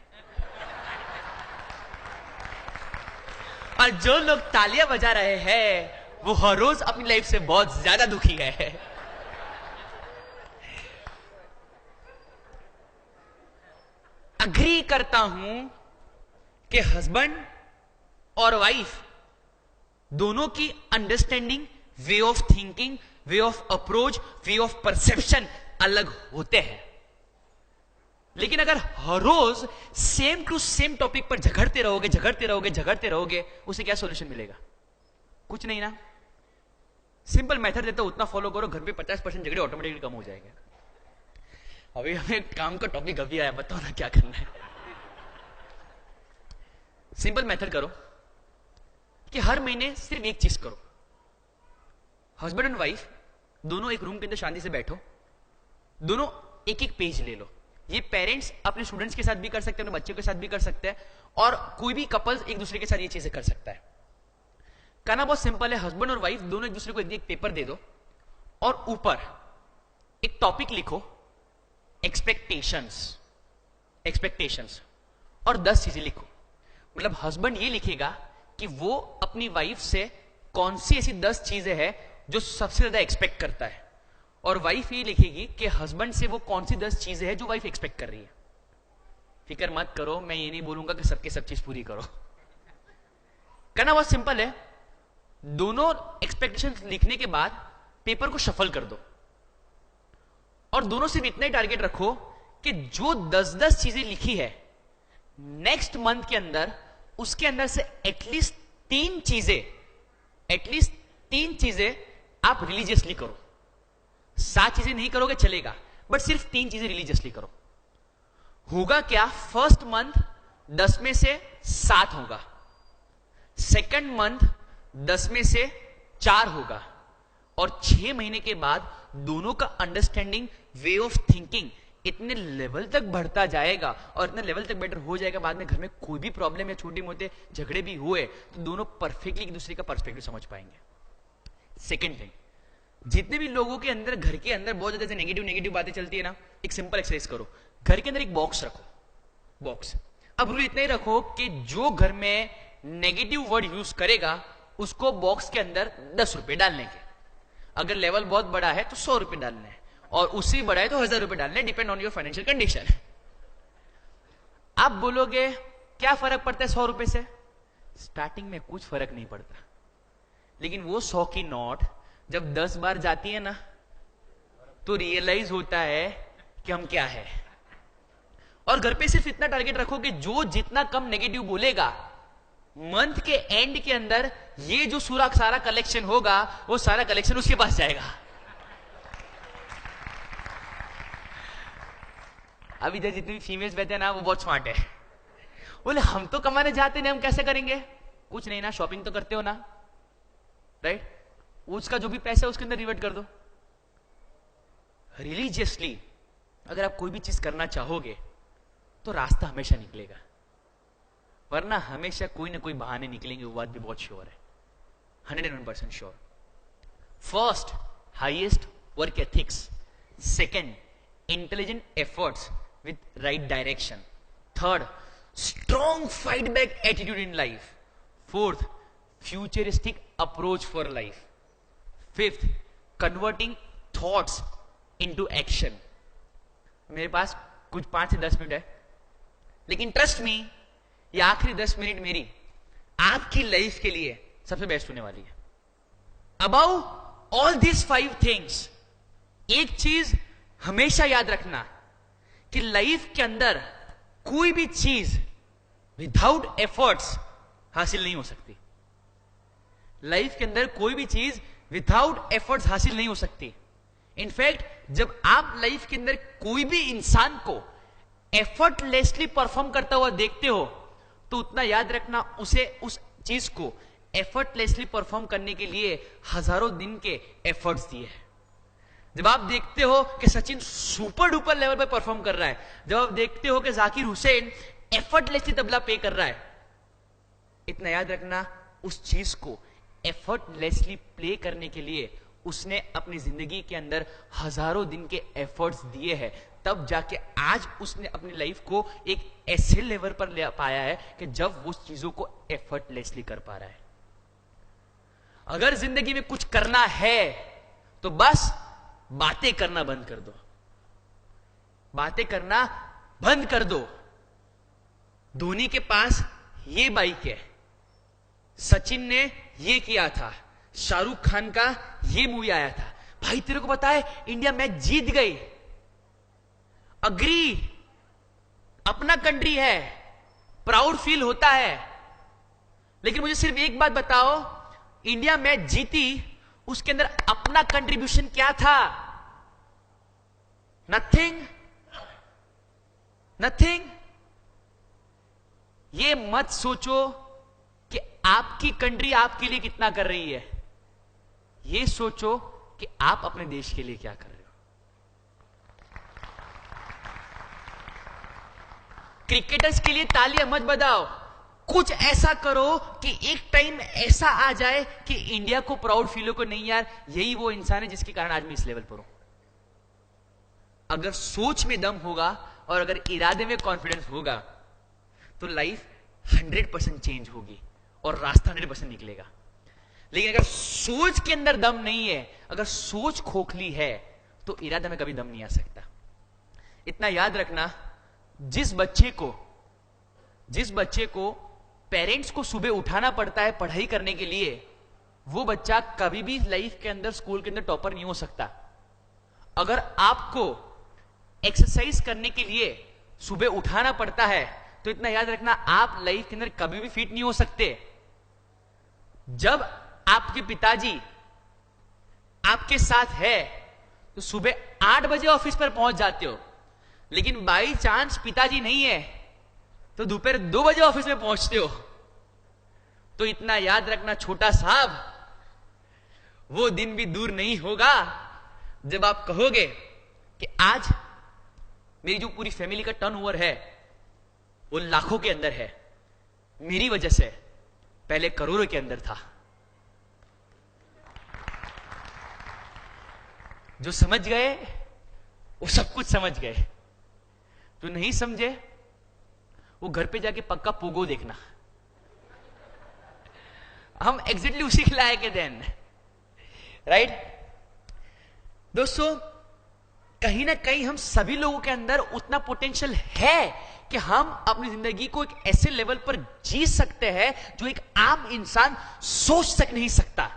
S1: और जो लोग तालियां बजा रहे हैं वो हर रोज अपनी लाइफ से बहुत ज्यादा दुखी है। अग्री करता हूं कि हस्बैंड और वाइफ दोनों की understanding, way of thinking, way of approach, way of perception अलग होते हैं। लेकिन अगर हर रोज सेम टू सेम टॉपिक पर झगड़ते रहोगे, उसे क्या सॉल्यूशन मिलेगा? कुछ नहीं ना। सिंपल मेथड देता हूं, उतना फॉलो करो, घर पे 50% झगड़े ऑटोमेटिकली कम हो जाएंगे। अभी हमें काम का टॉपिक अभी आया, बताओ ना क्या करना है। सिंपल मेथड करो कि हर महीने सिर्फ एक चीज करो। हस्बैंड एंड वाइफ दोनों एक रूम के अंदर शांति से बैठो, दोनों एक एक पेज ले लो। ये पेरेंट्स अपने स्टूडेंट्स के साथ भी कर सकते हैं, अपने बच्चों के साथ भी कर सकते हैं, और कोई भी कपल्स एक दूसरे के साथ ये चीजें कर सकता है। कहना बहुत सिंपल है, हस्बैंड और वाइफ दोनों एक दूसरे को एक पेपर दे दो और ऊपर एक टॉपिक लिखो, एक्सपेक्टेशंस, और 10 चीजें लिखो। मतलब हस्बैंड ये लिखेगा कि वो अपनी वाइफ से कौन सी ऐसी 10 चीजें हैं जो सबसे ज्यादा एक्सपेक्ट करता है, और वाइफ ये लिखेगी कि हस्बैंड से वो कौन सी 10 चीजें हैं जो वाइफ एक्सपेक्ट कर रही है। फिक्र मत करो, मैं ये नहीं बोलूंगा कि सबके सब चीज पूरी करो। कहना बहुत सिंपल है। दोनों एक्सपेक्टेशंस लिखने के बाद पेपर को शफल कर दो और दोनों सिर्फ इतना ही टारगेट रखो कि जो 10-10 चीजें लिखी है नेक्स्ट मंथ के अंदर, उसके अंदर से एटलीस्ट तीन चीजें आप रिलीजियसली करो। 7 चीजें नहीं करोगे चलेगा, बट सिर्फ 3 चीजें रिलीजियसली करो। होगा क्या? फर्स्ट मंथ 10 में से 7 होगा, सेकंड मंथ 10 में से 4 होगा, और 6 महीने के बाद दोनों का अंडरस्टैंडिंग, वे ऑफ थिंकिंग इतने लेवल तक बढ़ता जाएगा और इतने लेवल तक बेटर हो जाएगा, बाद में घर में कोई भी प्रॉब्लम या छोटे मोटे झगड़े भी हुए तो दोनों परफेक्टली एक दूसरे का पर्सपेक्टिव समझ पाएंगे। सेकेंड थिंग, जितने भी लोगों के अंदर, घर के अंदर बहुत ज्यादा नेगेटिव बातें चलती है ना, एक सिंपल एक्सरसाइज करो। घर के अंदर एक बॉक्स रखो, बॉक्स। अब रूल इतना ही रखो कि जो घर में नेगेटिव वर्ड यूज करेगा उसको बॉक्स के अंदर 10 रुपए डालने के। अगर लेवल बहुत बड़ा है तो 100 रुपए डालने हैं, और उससे बड़ा है तो 1000 रुपए डालने, depend on your financial condition. आप बोलोगे क्या फर्क पड़ता है 100 रुपए से? स्टार्टिंग में कुछ फर्क नहीं पड़ता, लेकिन वो 100 की नोट जब 10 बार जाती है ना तो रियलाइज होता है कि हम क्या है। और घर पे सिर्फ इतना टारगेट रखो कि जो जितना कम नेगेटिव बोलेगा, मंथ के एंड के अंदर ये जो सारा कलेक्शन होगा वो सारा कलेक्शन उसके पास जाएगा। अभी इधर जितनी फीमेल्स बैठे हैं ना वो बहुत स्मार्ट है, बोले हम तो कमाने जाते नहीं, हम कैसे करेंगे? कुछ नहीं ना, शॉपिंग तो करते हो ना, राइट? उसका जो भी पैसा है उसके अंदर रिवर्ट कर दो। रिलीजियसली अगर आप कोई भी चीज करना चाहोगे तो रास्ता हमेशा निकलेगा, वरना हमेशा कोई ना कोई बहाने निकलेंगे, वो बात भी बहुत श्योर है, 101% sure. First, highest work ethics. Second, intelligent efforts with right direction. Third, strong fight back attitude in life. Fourth, futuristic approach for life. Fifth, converting thoughts into action. मेरे पास कुछ 5 से 10 मिनट है, लेकिन ट्रस्ट मी, ये आखिरी 10 minute मेरी आपकी life के लिए सबसे बेस्ट होने वाली है। अबाउ ऑल दिस 5 थिंग्स, एक चीज हमेशा याद रखना कि लाइफ के अंदर कोई भी चीज विदाउट एफर्ट्स हासिल नहीं हो सकती। लाइफ के अंदर कोई भी चीज विदाउट एफर्ट्स हासिल नहीं हो सकती। इनफैक्ट जब आप लाइफ के अंदर कोई भी इंसान को एफर्टलेसली परफॉर्म करता हुआ देखते हो तो उतना याद रखना, उसे उस चीज को एफर्टलेसली परफॉर्म करने के लिए हजारों दिन के एफर्ट्स दिए हैं। जब आप देखते हो कि सचिन सुपर डुपर लेवल पर परफॉर्म कर रहा है, जब आप देखते हो कि जाकिर हुसैन एफर्टलेसली तबला प्ले कर रहा है, इतना याद रखना, उस चीज को एफर्टलेसली प्ले करने के लिए उसने अपनी जिंदगी के अंदर हजारों दिन के एफर्ट्स दिए हैं, तब जाके आज उसने अपनी लाइफ को एक ऐसे लेवल पर ले पाया है कि जब वो चीजों को एफर्टलेसली कर पा रहा है। अगर जिंदगी में कुछ करना है तो बस बातें करना बंद कर दो, बातें करना बंद कर दो। धोनी के पास ये बाइक है, सचिन ने ये किया था, शाहरुख खान का ये मूवी आया था, भाई तेरे को पता है इंडिया मैच जीत गई, अग्री, अपना कंट्री है, प्राउड फील होता है। लेकिन मुझे सिर्फ एक बात बताओ, इंडिया मैच जीती, उसके अंदर अपना कंट्रीब्यूशन क्या था? Nothing, nothing. ये मत सोचो कि आपकी कंट्री आपके लिए कितना कर रही है, ये सोचो कि आप अपने देश के लिए क्या कर रहे हो। क्रिकेटर्स के लिए तालियां मत बजाओ, कुछ ऐसा करो कि एक टाइम ऐसा आ जाए कि इंडिया को प्राउड फील हो को नहीं यार, यही वो इंसान है जिसके कारण आज मैं इस लेवल पर हूं। अगर सोच में दम होगा और अगर इरादे में कॉन्फिडेंस होगा तो लाइफ 100% चेंज होगी और रास्ता 100% निकलेगा। लेकिन अगर सोच के अंदर दम नहीं है, अगर सोच खोखली है, तो इरादे में कभी दम नहीं आ सकता। इतना याद रखना, जिस बच्चे को पेरेंट्स को सुबह उठाना पड़ता है पढ़ाई करने के लिए, वो बच्चा कभी भी लाइफ के अंदर, स्कूल के अंदर टॉपर नहीं हो सकता। अगर आपको एक्सरसाइज करने के लिए सुबह उठाना पड़ता है, तो इतना याद रखना, आप लाइफ के अंदर कभी भी फिट नहीं हो सकते। जब आपके पिताजी आपके साथ है तो सुबह 8 बजे ऑफिस पर पहुंच जाते हो, लेकिन बाई चांस पिताजी नहीं है तो दोपहर 2 बजे ऑफिस में पहुंचते हो। तो इतना याद रखना छोटा साहब, वो दिन भी दूर नहीं होगा जब आप कहोगे कि आज मेरी जो पूरी फैमिली का टर्नओवर है वो लाखों के अंदर है, मेरी वजह से पहले करोड़ों के अंदर था। जो समझ गए वो सब कुछ समझ गए, जो नहीं समझे वो घर पे जाके पक्का पोगो देखना। हम एग्जैक्टली उसी के लायक है देन, राइट? दोस्तों, कहीं ना कहीं हम सभी लोगों के अंदर उतना पोटेंशियल है कि हम अपनी जिंदगी को एक ऐसे लेवल पर जी सकते हैं जो एक आम इंसान सोच तक नहीं सकता।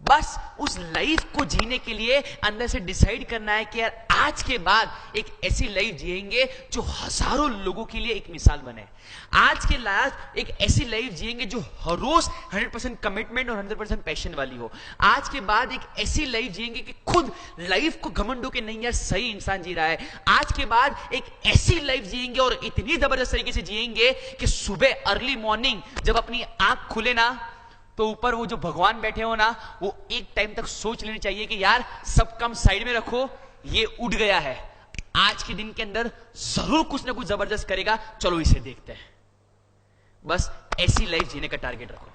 S1: बस उस लाइफ को जीने के लिए अंदर से डिसाइड करना है कि यार आज के बाद एक ऐसी लाइफ जिएंगे जो हजारों लोगों के लिए एक मिसाल बने। आज के बाद एक ऐसी लाइफ जिएंगे जो हर रोज 100% कमिटमेंट और 100% पैशन वाली हो। आज के बाद एक ऐसी लाइफ जिएंगे कि खुद लाइफ को घमंड हो के नहीं यार सही इंसान जी रहा है। आज के बाद एक ऐसी लाइफ जिएंगे और इतनी जबरदस्त तरीके से जिएंगे कि सुबह अर्ली मॉर्निंग जब अपनी आंख खुले ना, तो ऊपर वो जो भगवान बैठे हो ना, वो एक टाइम तक सोच लेनी चाहिए कि यार सब काम साइड में रखो, ये उठ गया है, आज के दिन के अंदर जरूर कुछ ना कुछ जबरदस्त करेगा, चलो इसे देखते हैं। बस ऐसी लाइफ जीने का टारगेट रखो।